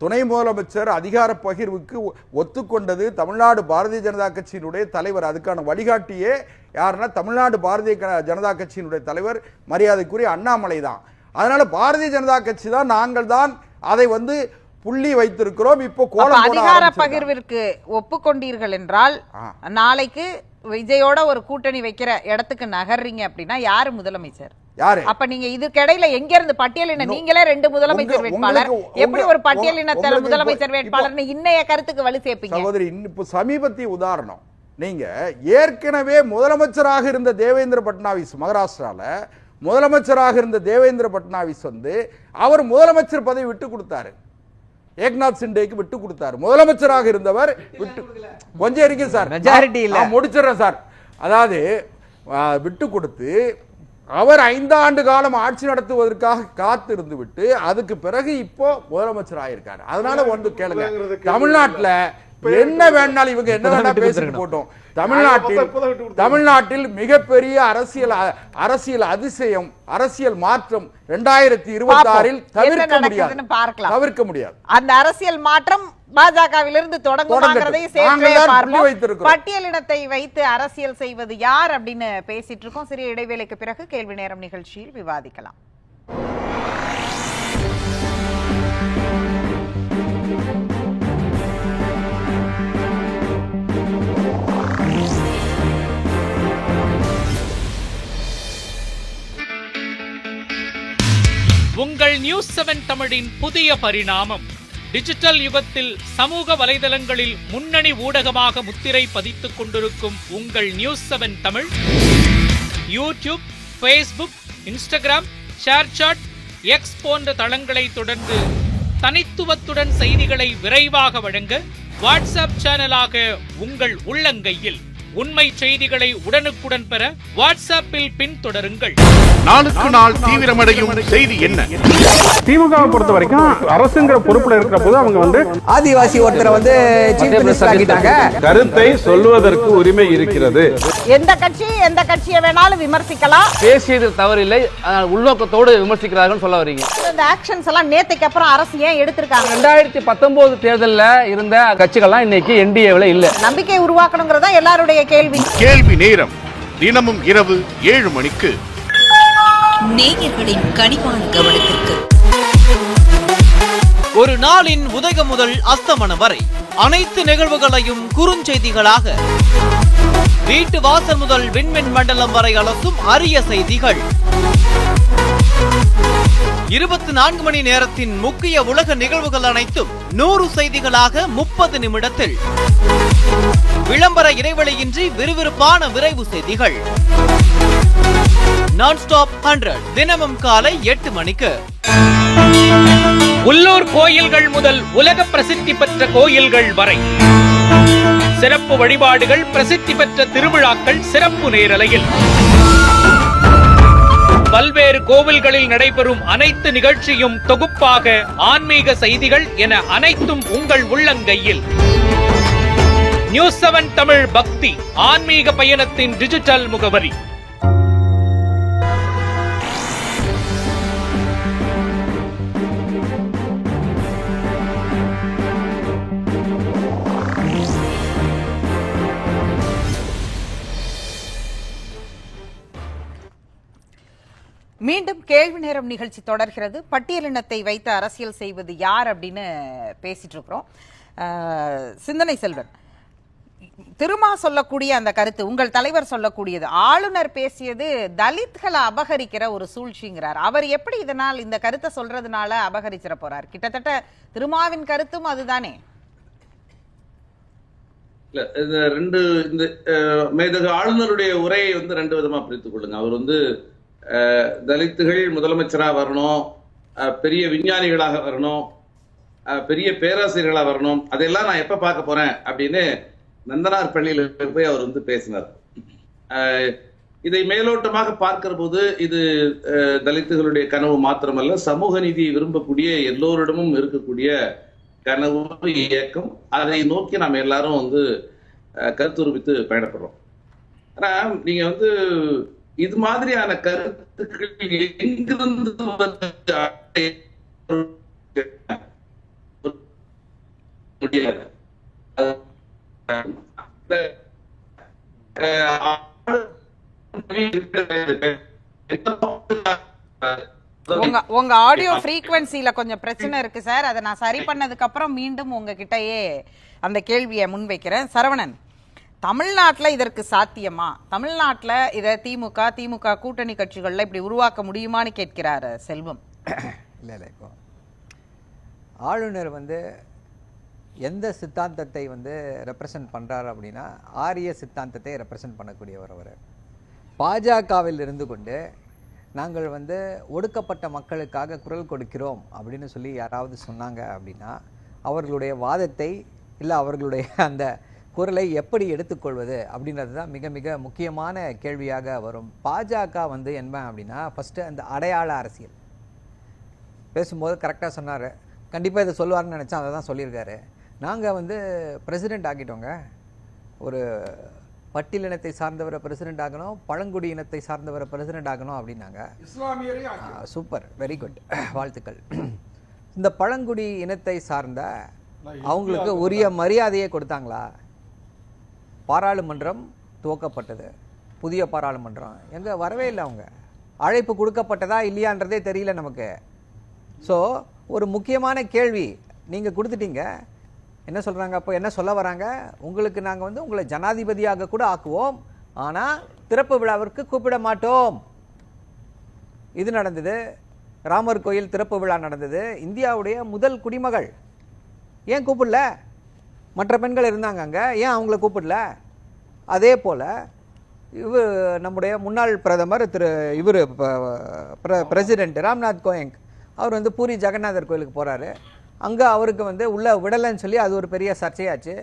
துணை முதலமைச்சர் அதிகார பகிர்வுக்கு ஒத்துக்கொண்டது தமிழ்நாடு பாரதிய ஜனதா கட்சியினுடைய தலைவர். அதுக்கான வழிகாட்டியே யாருன்னா தமிழ்நாடு பாரதிய ஜனதா கட்சியினுடைய தலைவர் மரியாதைக்குரிய அண்ணாமலை தான். அதனால பாரதிய ஜனதா கட்சி தான், நாங்கள் தான் அதை வந்து புள்ளி வைத்திருக்கிறோம். இப்போ அதிகார பகிர்விற்கு ஒப்புக்கொண்டீர்கள் என்றால் நாளைக்கு விஜயோட ஒரு கூட்டணி வைக்கிற இடத்துக்கு நகர்றீங்க அப்படின்னா யாரு முதலமைச்சர்? யாரு? அப்ப நீங்க இதுக்கிடையில எங்க இருந்து பட்டியலின நீங்களே 2 முதலமைச்சர் வேட்பாளர், எப்படி ஒரு பட்டியலினத்தர முதலமைச்சர் வேட்பாளர்னு இன்னைய கருத்துக்கு வலு சேர்ப்பீங்க? சகோதரி, இப்போ சமீபத்திய உதாரணம், நீங்க ஏற்கனவே முதலமைச்சராக இருந்த தேவேந்திர பட்னாவிஸ், மகாராஷ்டிரால முதலமைச்சராக இருந்த தேவேந்திர பட்னாவிஸ் வந்து அவர் முதலமைச்சர் பதவி விட்டு கொடுத்தாரு, ஏக்நாத் சிண்டேக்கு விட்டு கொடுத்தாரு. முதலமைச்சராக இருந்தவர் கொஞ்சம் இருக்கு சார், மெஜாரிட்டி இல்ல, முடிச்சிடறேன் சார். அதாவது விட்டு கொடுத்து அவர் 5 ஆண்டு காலம் ஆட்சி நடத்துவதற்காக காத்திருந்து விட்டு அதுக்கு பிறகு இப்போ முதலமைச்சர் ஆயிருக்காரு. அதனால வந்து கேளுங்க, தமிழ்நாட்டுல என்ன வேணாலும் இவங்க என்ன பேசிட்டு போட்டோம், தமிழ்நாட்டில் மிகப்பெரிய அரசியல் அதிசயம், அரசியல் மாற்றம் 2026 தவிர்க்க முடியாது. அந்த அரசியல் மாற்றம் பாஜகவிலிருந்து தொடங்குங்கிறதையும் சேர்த்து பார்ப்போம். பட்டியலினத்தை வைத்து அரசியல் செய்வது யார் அப்படின்னு பேசிட்டு இருக்கோம். சிறிய இடைவேளைக்கு பிறகு கேள்வி நேரம் நிகழ்ச்சியில் விவாதிக்கலாம். உங்கள் நியூஸ் 7 தமிழின் புதிய பரிணாமம். டிஜிட்டல் யுகத்தில் சமூக வலைதளங்களில் முன்னணி ஊடகமாக முத்திரை பதித்துக் கொண்டிருக்கும் உங்கள் news 7 Tamil YouTube, Facebook, Instagram, ShareChat, X போன்ற தளங்களை தொடர்ந்து தனித்துவத்துடன் செய்திகளை விரைவாக வழங்க வாட்ஸ்அப் சேனலாக உங்கள் உள்ளங்கையில் உண்மை செய்திகளை உடனுக்குடன் பெற வாட்ஸ்அப்பில் பின்தொடருங்கள். நாளுக்கு நாள் தீவிரமடையும் செய்தி என்ன? திமுகவை பொறுத்த வரைக்கும் அரசுங்கிற பொறுப்புல இருக்கிற போது அவங்க வந்து ஆதிவாசி ஒருத்தரை சீஃப் மினிஸ்டர் ஆக்கிட்டாங்க. கருத்தை சொல்வதற்கு உரிமை இருக்கிறது. எந்த கட்சியை வேணாலும் விமர்சிக்கலாம். பேசியதில் தவறில்லை, உள்நோக்கத்தோடு விமர்சிக்கிறார்கள் சொல்ல வரீங்க. இந்த ஆக்ஷன்ஸ் எல்லாம் நேத்துக்கு அப்புறம் அரசு ஏன் எடுத்திருக்காங்க? 2019 தேர்தலில் இருந்த கட்சிகள்லாம் இன்னைக்கு என்டிஏவில் இல்ல. நம்பிக்கை உருவாக்கணுங்கிறதா எல்லாருடைய கேள்வி. கேள்வி நேரம் தினமும் இரவு 7 மணிக்கு. நேயர்களின் கனிவான கவனத்திற்கு. ஒரு நாளின் உதயம் முதல் அஸ்தமனம் வரை அனைத்து நிகழ்வுகளையும் குறுஞ்செய்திகளாக, வீட்டு வாசல் முதல் விண்மின் மண்டலம் வரை அலசும் அரிய செய்திகள், 24 மணி நேரத்தின் முக்கிய உலக நிகழ்வுகள் அனைத்தும் 100 செய்திகளாக 30 நிமிடத்தில், விளம்பர இடைவெளியின்றி விறுவிறுப்பான விரைவு செய்திகள். நான்ஸ்டாப் 100 தினமும் காலை 8 மணிக்கு. உள்ளூர் கோயில்கள் முதல் உலக பிரசித்தி பெற்ற கோயில்கள் வரை சிறப்பு வழிபாடுகள், பிரசித்தி பெற்ற திருவிழாக்கள் சிறப்பு நேரலையில், பல்வேறு கோவில்களில் நடைபெறும் அனைத்து நிகழ்ச்சியும் தொகுப்பாக, ஆன்மீக செய்திகள் என அனைத்தும் உங்கள் உள்ளங்கையில். நியூஸ் 7 தமிழ் பக்தி ஆன்மீக பயணத்தின் டிஜிட்டல் முகவரி. மீண்டும் கேள்வி நேரம் நிகழ்ச்சி தொடர்கிறது. பட்டியலினத்தை வைத்து அரசியல் செய்வது யார் அப்படின்னு பேசிட்டு இருக்கிறோம். சிந்தனை செல்வன், திருமா சொல்லக்கூடிய அந்த கருத்து, உங்கள் தலைவர் சொல்லக்கூடியது, ஆளுநர் பேசியது தலித்களை அபகரிக்கிற ஒரு சூழ்ச்சிங்கிறார். அவர் எப்படி இதனால் இந்த கருத்தை சொல்றதுனால அபகரிச்சிட போறார்? கிட்டத்தட்ட திருமாவின் கருத்தும் அதுதானே. இல்ல, இந்த ரெண்டு, இந்த மேதகு ஆளுநருடைய உரையை ரெண்டு விதமா பிரித்துக் கொள்ளுங்க. அவர் தலித்துகள் முதலமைச்சரா வரணும், பெரிய விஞ்ஞானிகளாக வரணும், பெரிய பேராசிரியர்களா வரணும், அதெல்லாம் நான் எப்ப பார்க்க போறேன் அப்படின்னு நந்தனார் பள்ளியில போய் அவர் பேசினார். இதை மேலோட்டமாக பார்க்கிற போது இது தலித்துகளுடைய கனவு மாத்திரமல்ல, சமூக நீதியை விரும்பக்கூடிய எல்லோரிடமும் இருக்கக்கூடிய கனவு, இயக்கம். அதை நோக்கி நாம் எல்லாரும் கருத்துருவித்து பயணப்படுறோம். ஆனா நீங்க இது மாதிரியான கருத்துக்கள் எங்கிருந்து முடியாது. உங்க ஆடியோ ஃப்ரீக்வன்சில கொஞ்சம் பிரச்சனை இருக்கு சார். அதை நான் சரி பண்ணதுக்கு அப்புறம் மீண்டும் உங்ககிட்டயே அந்த கேள்வியை முன்வைக்கிறேன். சரவணன், தமிழ்நாட்டில் இதற்கு சாத்தியமா? தமிழ்நாட்டில் இதை திமுக கூட்டணி கட்சிகள்ல இப்படி உருவாக்க முடியுமான்னு கேட்கிறார் செல்வம். இல்லை இப்போ ஆளுநர் எந்த சித்தாந்தத்தை ரெப்ரசன்ட் பண்ணுறாரு அப்படின்னா, ஆரிய சித்தாந்தத்தை ரெப்ரசன்ட் பண்ணக்கூடியவர் அவர். பாஜகவில் இருந்து கொண்டு நாங்கள் ஒடுக்கப்பட்ட மக்களுக்காக குரல் கொடுக்கிறோம் அப்படின்னு சொல்லி யாராவது சொன்னாங்க அப்படின்னா, அவர்களுடைய வாதத்தை இல்லை அவர்களுடைய அந்த குரலை எப்படி எடுத்துக்கொள்வது அப்படின்றது தான் மிக மிக முக்கியமான கேள்வியாக வரும். பாஜக என்ன அப்படின்னா, ஃபஸ்ட்டு அந்த அடையாள அரசியல் பேசும்போது கரெக்டாக சொன்னார். கண்டிப்பாக இதை சொல்லுவார்னு நினச்சா அதை தான் சொல்லியிருக்காரு. நாங்கள் பிரசிடெண்ட் ஆக்கிட்டோங்க, ஒரு பட்டியலினத்தை சார்ந்தவரை பிரசிடெண்ட் ஆகணும், பழங்குடி இனத்தை சார்ந்தவரை பிரசிடெண்ட் ஆகணும் அப்படின்னாங்க. சூப்பர், வெரி குட், வாழ்த்துக்கள். இந்த பழங்குடி இனத்தை சார்ந்த அவங்களுக்கு உரிய மரியாதையை கொடுத்தாங்களா? பாராளுமன்றம் துவக்கப்பட்டது, புதிய பாராளுமன்றம் எங்கே வரவே இல்லை. அவங்க அழைப்பு கொடுக்கப்பட்டதா இல்லையான்றதே தெரியல நமக்கு. ஸோ ஒரு முக்கியமான கேள்வி நீங்கள் கொடுத்துட்டீங்க. என்ன சொல்கிறாங்க? அப்போ என்ன சொல்ல வராங்க? உங்களுக்கு நாங்கள் உங்களை ஜனாதிபதியாக கூட ஆக்குவோம், ஆனால் திறப்பு விழாவிற்கு கூப்பிட மாட்டோம். இது நடந்தது. ராமர் கோயில் திறப்பு விழா நடந்தது. இந்தியாவுடைய முதல் குடிமகள், ஏன் கூப்பிடல? மற்ற பெண்கள் இருந்தாங்க அங்கே, ஏன் அவங்கள கூப்பிடல? அதே போல் நம்முடைய முன்னாள் பிரதமர் பிரசிடென்ட் ராம்நாத் கோவிந்த் அவர் பூரி ஜெகநாதர் கோயிலுக்கு போகிறாரு. அங்கே அவருக்கு உள்ளே விடலைன்னு சொல்லி அது ஒரு பெரிய சர்ச்சையாச்சு.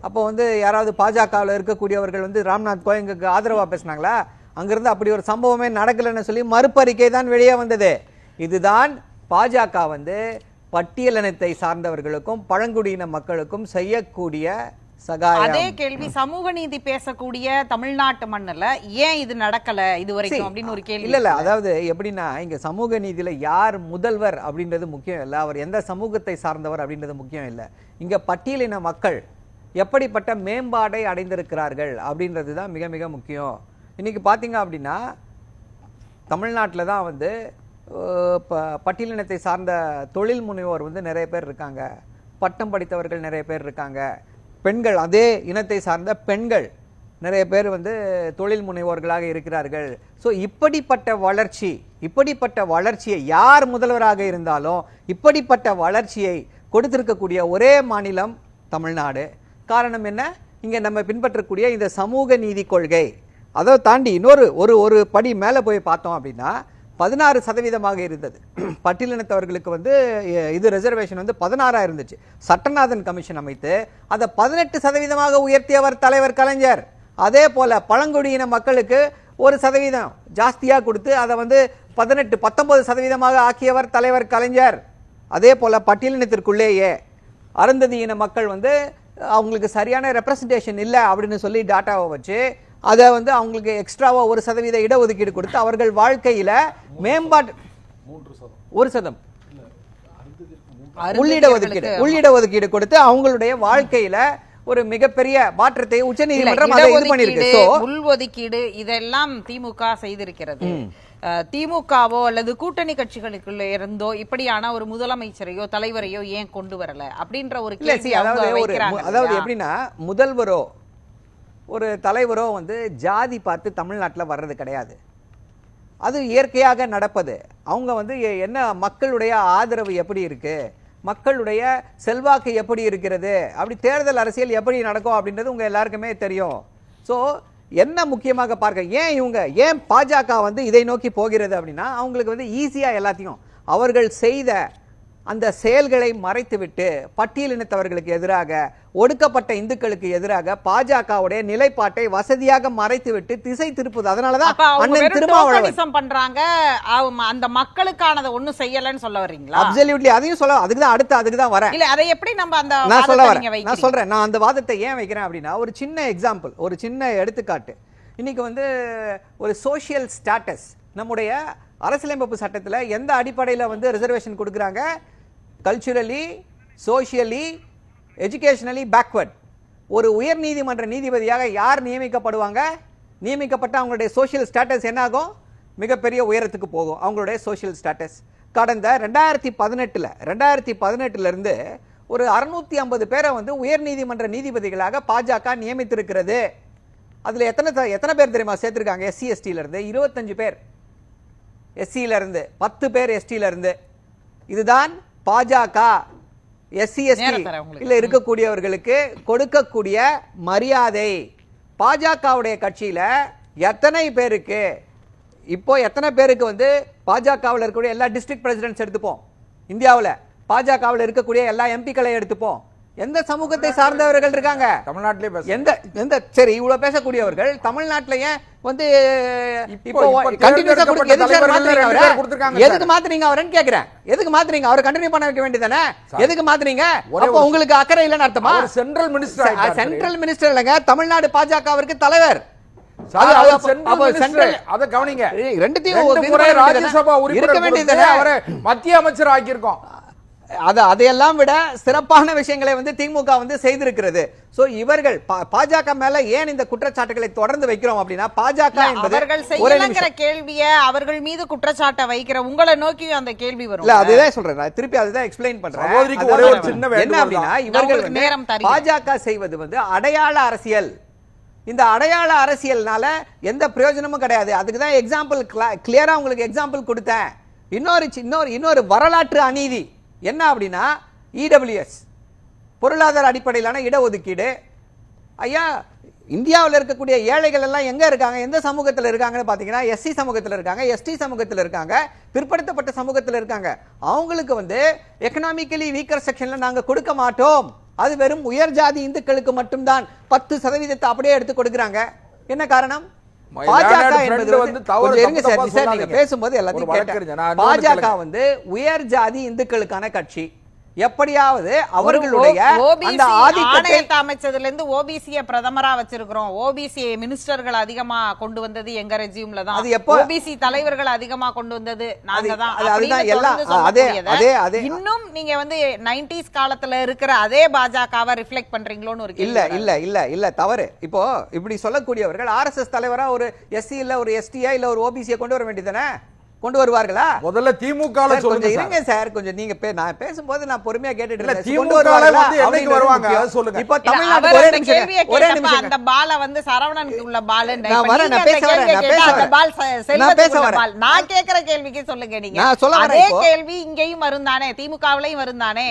அப்போ வந்து யாராவது பாஜகவில் இருக்கக்கூடியவர்கள் வந்து ராம்நாத் கோவிந்துக்கு ஆதரவாக பேசினாங்களா? அங்கிருந்து அப்படி ஒரு சம்பவமே நடக்கலைன்னு சொல்லி மறுப்பறிக்கை தான் வெளியே வந்தது. இதுதான் பாஜக வந்து பட்டியலினத்தை சார்ந்தவர்களுக்கும் பழங்குடியின மக்களுக்கும் செய்யக்கூடிய சகாயம். அதே கேள்வி சமூக நீதி பேசக்கூடிய தமிழ்நாட்டு மண்ணில் ஏன் இது நடக்கல இது வரைக்கும் அப்படின்னு ஒரு கேள்வி. இல்ல அதாவது எப்படின்னா, இங்க சமூக நீதியில யார் முதல்வர் அப்படின்றது முக்கியம் இல்லை, அவர் எந்த சமூகத்தை சார்ந்தவர் அப்படின்றது முக்கியம் இல்லை. இங்க பட்டியலின மக்கள் எப்படிப்பட்ட மேம்பாடை அடைந்திருக்கிறார்கள் அப்படின்றது தான் மிக மிக முக்கியம். இன்னைக்கு பார்த்தீங்க அப்படின்னா தமிழ்நாட்டில் தான் வந்து பட்டியலினத்தை சார்ந்த தொழில் முனைவோர் வந்து நிறைய பேர் இருக்காங்க, பட்டம் படித்தவர்கள் நிறைய பேர் இருக்காங்க, பெண்கள் அதே இனத்தை சார்ந்த பெண்கள் நிறைய பேர் வந்து தொழில் முனைவோர்களாக இருக்கிறார்கள். ஸோ இப்படிப்பட்ட வளர்ச்சியை யார் முதல்வராக இருந்தாலும் இப்படிப்பட்ட வளர்ச்சியை கொடுத்திருக்கக்கூடிய ஒரே மாநிலம் தமிழ்நாடு. காரணம் என்ன? இங்கே நம்ம பின்பற்றக்கூடிய இந்த சமூக நீதி கொள்கை. அதை தாண்டி இன்னொரு ஒரு படி மேலே போய் பார்த்தோம் அப்படின்னா 16% இருந்தது பட்டியலினத்தவர்களுக்கு வந்து இது ரிசர்வேஷன் வந்து 16 இருந்துச்சு. சட்டநாதன் கமிஷன் அமைத்து அதை 18% உயர்த்தியவர் தலைவர் கலைஞர். அதே போல பழங்குடியின மக்களுக்கு 1% ஜாஸ்தியாக கொடுத்து அதை வந்து 19% ஆக்கியவர் தலைவர் கலைஞர். அதே போல பட்டியலினத்திற்குள்ளேயே அருந்ததியின மக்கள் வந்து அவங்களுக்கு சரியான ரெப்ரசன்டேஷன் இல்லை அப்படின்னு சொல்லி டாட்டாவை வச்சு அதை வந்து அவங்களுக்கு எக்ஸ்ட்ராவா 1% இடஒதுக்கீடு கொடுத்து அவர்கள் வாழ்க்கையில மேம்பாட்டு 1% உள்ளிடஒதுக்கீடு கொடுத்து அவங்களுடைய வாழ்க்கையில ஒரு மிகப்பெரிய மாற்றத்தை உச்சநீதிமன்றம் அதை இது பண்ணிருக்கு. உள்ஒதுக்கீடு இதெல்லாம் திமுக செய்திருக்கிறது. திமுகவோ அல்லது கூட்டணி கட்சிகளுக்குள்ள இருந்தோ இப்படியான ஒரு முதலமைச்சரையோ தலைவரையோ ஏன் கொண்டு வரல அப்படின்ற ஒரு கேள்வி. அதாவது எப்படின்னா, முதல்வரோ ஒரு தலைவரோ வந்து ஜாதி பார்த்து தமிழ்நாட்டில் வர்றது கிடையாது, அது இயற்கையாக நடப்பது. அவங்க வந்து என்ன மக்களுடைய ஆதரவு எப்படி இருக்கு, மக்களுடைய செல்வாக்கு எப்படி இருக்கிறது, அப்படி தேர்தல் அரசியல் எப்படி நடக்கும் அப்படின்றது உங்க எல்லாருக்குமே தெரியும். ஸோ என்ன முக்கியமாக பார்க்க ஏன் பாஜக வந்து இதை நோக்கி போகிறது அப்படின்னா, அவங்களுக்கு வந்து ஈஸியா எல்லாத்தையும் அவர்கள் செய்த அந்த செயல்களை மறைத்துவிட்டு பட்டியலினத்தவர்களுக்கு எதிராக, ஒடுக்கப்பட்ட இந்துக்களுக்கு எதிராக பாஜகவுடைய நிலைப்பாட்டை வசதியாக மறைத்துவிட்டு திசை திருப்புது. அதனாலதான் அண்ணன் திருமாவளவன் பண்றாங்க. அந்த மக்களுக்கானதை ஒண்ணும் செய்யலன்னு சொல்ல வர்றீங்களா? அப்சல்யூட்லி, அதையும் சொல்ல, அதுக்கு தான் வரேன். இல்ல அதை எப்படி நம்ம அந்த நான் சொல்றேன். நான் அந்த வாதத்தை ஏன் வைக்கிறேன் அப்படின்னா, ஒரு சின்ன எக்ஸாம்பிள், ஒரு சின்ன எடுத்துக்காட்டு. இன்னைக்கு வந்து ஒரு சோஷியல் ஸ்டேட்டஸ் நம்முடைய அரசியலமைப்பு சட்டத்தில் எந்த அடிப்படையில் வந்து ரிசர்வேஷன் கொடுக்குறாங்க? Culturally, socially, educationally backward. ஒரு உயர் நீதிமன்ற நீதிபதியாக யார் நியமிக்கப்படுவாங்க? நியமிக்கப்பட்ட அவங்களுடைய சோஷியல் ஸ்டேட்டஸ் என்ன ஆகும்? மிகப்பெரிய உயரத்துக்கு போகும் அவங்களுடைய சோஷியல் ஸ்டேட்டஸ். கடந்த 2018 இருந்து ஒரு 650 பேரை வந்து உயர் நீதிமன்ற நீதிபதிகளாக பாஜக நியமித்திருக்கிறது. அதுல எத்தனை பேர் தெரியுமா சேர்த்திருக்காங்க? SC ST இருந்து 25 பேர், SC இருந்து 10 பேர், ST இருந்து. இதுதான் பாஜக SC ST இல்ல இருக்கக்கூடியவர்களுக்கு கொடுக்கக்கூடிய மரியாதை. பாஜகவுடைய கட்சியில எத்தனை பேருக்கு வந்து பாஜகவில் இருக்கக்கூடிய எல்லா டிஸ்ட்ரிக்ட் பிரசிடென்ட்ஸ் எடுத்துப்போம், இந்தியாவில் பாஜகவில் இருக்கக்கூடிய எல்லா எம்பிக்களை எடுத்துப்போம், எந்த சமூகத்தை சார்ந்தவர்கள் இருக்காங்க தமிழ்நாட்டிலே? எந்த சரி இவ்வளவு பேசக்கூடியவர்கள் தமிழ்நாட்டிலேயே வந்து எதுக்கு மாத்துறீங்க அவரன்னு கேக்குறேன். எதுக்கு மாத்துறீங்க? அவர் கண்டினியூ பண்ண வைக்க வேண்டியதானே? எதுக்கு மாத்துறீங்க? அப்ப உங்களுக்கு அக்கறை இல்லைன்னு அர்த்தமா? சென்ட்ரல் மினிஸ்டர் இல்லைங்க, தமிழ்நாடு பாஜகவிற்கு தலைவர். மத்திய அமைச்சர் ஆக்கியிருக்கோம். அதையெல்லாம் விட சிறப்பான விஷயங்களை வந்து திமுக வந்து செய்திருக்கிறது. சோ இவர்கள் பாஜக மேல ஏன் இந்த குற்றச்சாட்டுகளை தொடர்ந்து வைக்கிறோம் அப்படின்னா, பாஜக என்பது செய்யலங்கிற கேள்வியை அவர்கள் மீது குற்றச்சாட்டை வைக்கிற உங்களை நோக்கி அந்த கேள்வி வரும். இல்ல அதுதான் சொல்றேன், நான் திருப்பி அதுதான் எக்ஸ்பிளைன் பண்றேன். என்ன அப்படின்னா, இவர்கள் பாஜக செய்வது வந்து அடையாள அரசியல். இந்த அடையாள அரசியல்னால எந்த பிரயோஜனமும் கிடையாது. அதுக்கு தான் எக்ஸாம்பிள் கிளியரா உங்களுக்கு எக்ஸாம்பிள் கொடுத்தேன். இன்னொரு வரலாற்று அநீதி என்ன அப்படின்னா, EWS பொருளாதார அடிப்படையிலான இடஒதுக்கீடு. ஐயா, இந்தியாவில் இருக்கக்கூடிய ஏழைகள் எல்லாம் எங்க இருக்காங்க? எந்த சமூகத்தில் இருக்காங்கன்னு பாத்தீங்கன்னா, SC சமூகத்தில் இருக்காங்க, ST சமூகத்தில் இருக்காங்க, பிற்படுத்தப்பட்ட சமூகத்தில் இருக்காங்க. அவங்களுக்கு வந்து எக்கனாமிக்கலி வீக்கர் செக்ஷன்ல நாங்க கொடுக்க மாட்டோம் அது வெறும் உயர் ஜாதி இந்துக்களுக்கு மட்டும்தான் 10% அப்படியே எடுத்து கொடுக்கறாங்க. என்ன காரணம்? பாஜக என்பது நீங்க பேசும்போது எல்லாத்தையும் கேட்டேன். பாஜக வந்து உயர் ஜாதி இந்துக்களுக்கான கட்சி. எப்படியாவது அவர்களுடைய அந்த ஆணையத்தை அமைச்சதுல இருந்து ஓபிசியை பிரதமரா வச்சிருக்கிறோம், ஓபிசி மினிஸ்டர்கள் அதிகமா கொண்டு வந்தது எங்க ரெஜியூம்ல தான், அது எப்போ ஓபிசி தலைவர்கள் அதிகமா கொண்டு வந்தது நாங்க தான். அதுதான் எல்லாம் இன்னும் நீங்க வந்து 90s காலத்துல இருக்கிற அதே பாஜகவை ரிஃப்ளெக்ட் பண்றீங்களோன்னு ஒரு இல்ல இல்ல இல்ல இல்ல தவறு. இப்போ இப்படி சொல்லக்கூடியவர்கள் ஆர்எஸ்எஸ் தலைவரா ஒரு எஸ்சி இல்ல ஒரு எஸ்டியா இல்ல ஒரு ஓபிசியை கொண்டு வர வேண்டியதானே? கொண்டு வருவார்களா? முதல்ல திமுக கொஞ்சம் இருங்க சார், கொஞ்சம் நீங்க நான் பேசும்போது நான் பொறுமையா கேட்டுட்டு இருக்கேன். கொண்டு வருவாங்க சொல்லுங்க. இப்ப தமிழ்நாடு ஒரே நிமிஷம், அந்த பால வந்து சரவணனுக்கு உள்ள பால், நான் வரேன், நான் பேச வரேன். நான் கேக்குற கேள்விக்கு சொல்லுங்க. நீங்க அதே கேள்வி இங்கேயும் வரும் தானே, திமுகவிலையும் வரும் தானே?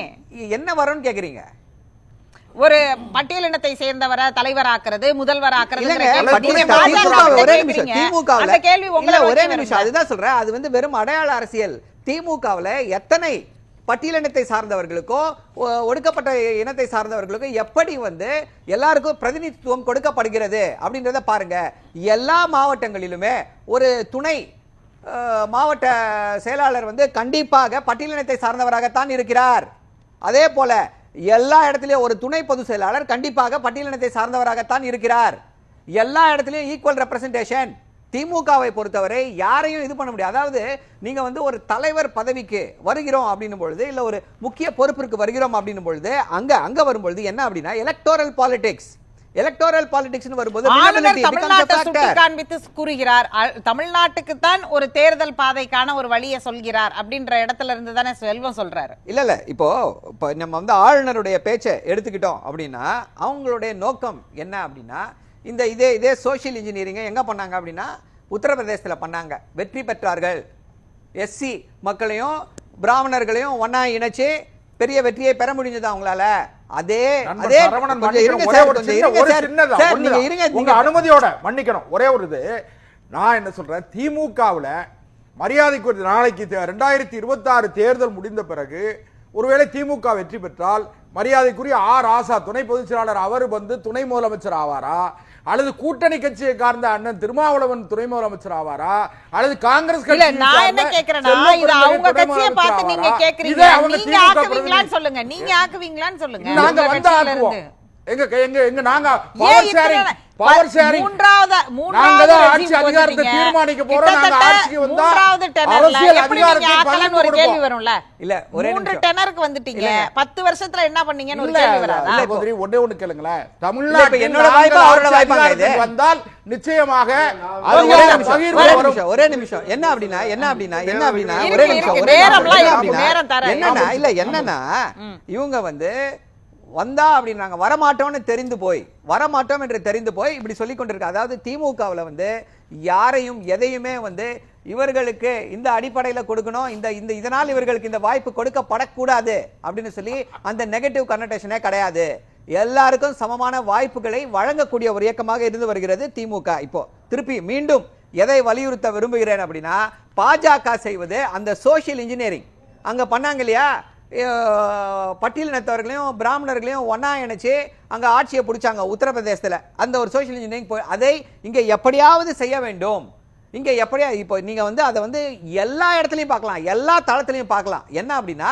என்ன வரும்னு கேக்குறீங்க? ஒரு பட்டியலினத்தை சேர்ந்தவரை தலைவராக்குறது, முதல்வராக்குறது. ஒரே நிமிஷம், அதுதான் சொல்றேன். அது வந்து வெறும் அடையாள அரசியல். திமுகவுல எத்தனை பட்டியலினத்தை சார்ந்தவர்களுக்கோ ஒடுக்கப்பட்ட இனத்தை சார்ந்தவர்களுக்கோ எப்படி வந்து எல்லாருக்கும் பிரதிநிதித்துவம் கொடுக்கப்படுகிறது அப்படின்றத பாருங்க. எல்லா மாவட்டங்களிலுமே ஒரு துணை மாவட்ட செயலாளர் வந்து கண்டிப்பாக பட்டியலினத்தை சார்ந்தவராகத்தான் இருக்கிறார். அதே போல எல்லா இடத்துலயும் ஒரு துணை பொதுச் செயலாளர் கண்டிப்பாக பட்டியலினத்தை சார்ந்தவராகத்தான் இருக்கிறார். எல்லா இடத்துலயும் ஈக்குவல் ரெப்ரசன்டேஷன். திமுகவை பொறுத்தவரை யாரையும் இது பண்ண முடியாது. அதாவது நீங்க வந்து ஒரு தலைவர் பதவிக்கு வருகிறோம் அப்படின்னும் பொழுது, இல்ல ஒரு முக்கிய பொறுப்பிற்கு வருகிறோம் அப்படின்னும் பொழுது, அங்க வரும்பொழுது என்ன அப்படின்னா எலக்டோரல் பாலிடிக்ஸ். எலக்டோரல் பாலிடிக்ஸ் வரும்போது கூறுகிறார், தமிழ்நாட்டுக்கு தான் ஒரு தேர்தல் பாதைக்கான ஒரு வழியை சொல்கிறார் அப்படின்ற இடத்துல இருந்து தானே செல்வம் சொல்றாரு. இல்ல இப்போ நம்ம வந்து ஆளுநருடைய பேச்சை எடுத்துக்கிட்டோம் அப்படின்னா அவங்களுடைய நோக்கம் என்ன அப்படின்னா, இந்த இதே சோசியல் இன்ஜினியரிங் எங்க பண்ணாங்க அப்படின்னா உத்தரப்பிரதேசத்துல பண்ணாங்க, வெற்றி பெற்றார்கள். எஸ்சி மக்களையும் பிராமணர்களையும் ஒன்னா இணைச்சு பெரிய வெற்றியை பெற முடிஞ்சது அவங்களால. அனுமதியோட மன்னிக்கணும், ஒரே ஒரு இது நான் என்ன சொல்றேன், திமுகவுல மரியாதைக்குரிய நாளைக்கு 2026 தேர்தல் முடிந்த பிறகு ஒருவேளை திமுக வெற்றி பெற்றால் மரியாதைக்குரிய ராசா துணை பொதுச் செயலாளர் அவர் வந்து துணை முதலமைச்சர் ஆவாரா, அல்லது கூட்டணி கட்சியை சார்ந்த அண்ணன் திருமாவளவன் துணை முதலமைச்சர் ஆவாரா, அல்லது காங்கிரஸ் கட்சி? நான் என்ன கேக்குறேன்னா, இது அவங்க கட்சியை பார்த்து நீங்க கேக்குறீங்க, நீங்க ஆக்குவீங்களான்னு சொல்லுங்க. நீங்க ஆக்குவீங்களான்னு சொல்லுங்க. நாங்க வந்து ஆக்குவோம். எங்க நாங்க பவர் ஷேரிங் மூன்றாவது ஆட்சி அதிகாரத்தை தீர்மானிக்க போறோம். நாங்க ஆட்சிக்கு வந்தா அரசியல் அதிகாரத்தை பலன் ஒரு கேள்வி வரும்ல. இல்ல ஒரு 3 டெனருக்கு வந்துட்டீங்க, 10 வருஷத்துல என்ன பண்ணீங்கன்னு ஒரு கேள்வி வராதா? இல்ல ஒண்ணே ஒண்ணு கேளுங்களே, தமிழ்நாட்டுல என்னோட வாய்ப்பு அவரோட வாய்ப்பு வந்தால் நிச்சயமாக ஒரே நிமிஷம் என்ன அப்படின்னா ஒரே நிமிஷம் என்னன்னா இவங்க வந்து வந்தா அப்படின்னாங்க, வரமாட்டோம்னு வரமாட்டோம் என்று தெரிந்து போய் இப்படி சொல்லி கொண்டிருக்க. அதாவது திமுகவில் வந்து யாரையும் எதையுமே வந்து இவர்களுக்கு இந்த அடிப்படையில் கொடுக்கணும், இதனால் இவர்களுக்கு இந்த வாய்ப்பு கொடுக்கப்படக்கூடாது அப்படின்னு சொல்லி அந்த நெகட்டிவ் கன்னோட்டேஷனே கிடையாது. எல்லாருக்கும் சமமான வாய்ப்புகளை வழங்கக்கூடிய ஒரு இயக்கமாக இருந்து வருகிறது திமுக. இப்போ திருப்பி மீண்டும் எதை வலியுறுத்த விரும்புகிறேன் அப்படின்னா, பாஜக செய்வது அந்த சோசியல் இன்ஜினியரிங் அங்க பண்ணாங்க இல்லையா, பட்டியலினத்தவர்களையும் பிராமணர்களையும் ஒன்னா இணைச்சு அங்க ஆட்சியை பிடிச்சாங்க உத்தரப்பிரதேசத்துல. அந்த ஒரு சோசியல் இன்ஜினியரிங் அதை இங்க எப்படியாவது செய்ய வேண்டும். இங்க எப்படியா இப்போ நீங்க வந்து அதை வந்து எல்லா இடத்துலயும் பார்க்கலாம், எல்லா தளத்திலையும் பார்க்கலாம். என்ன அப்படின்னா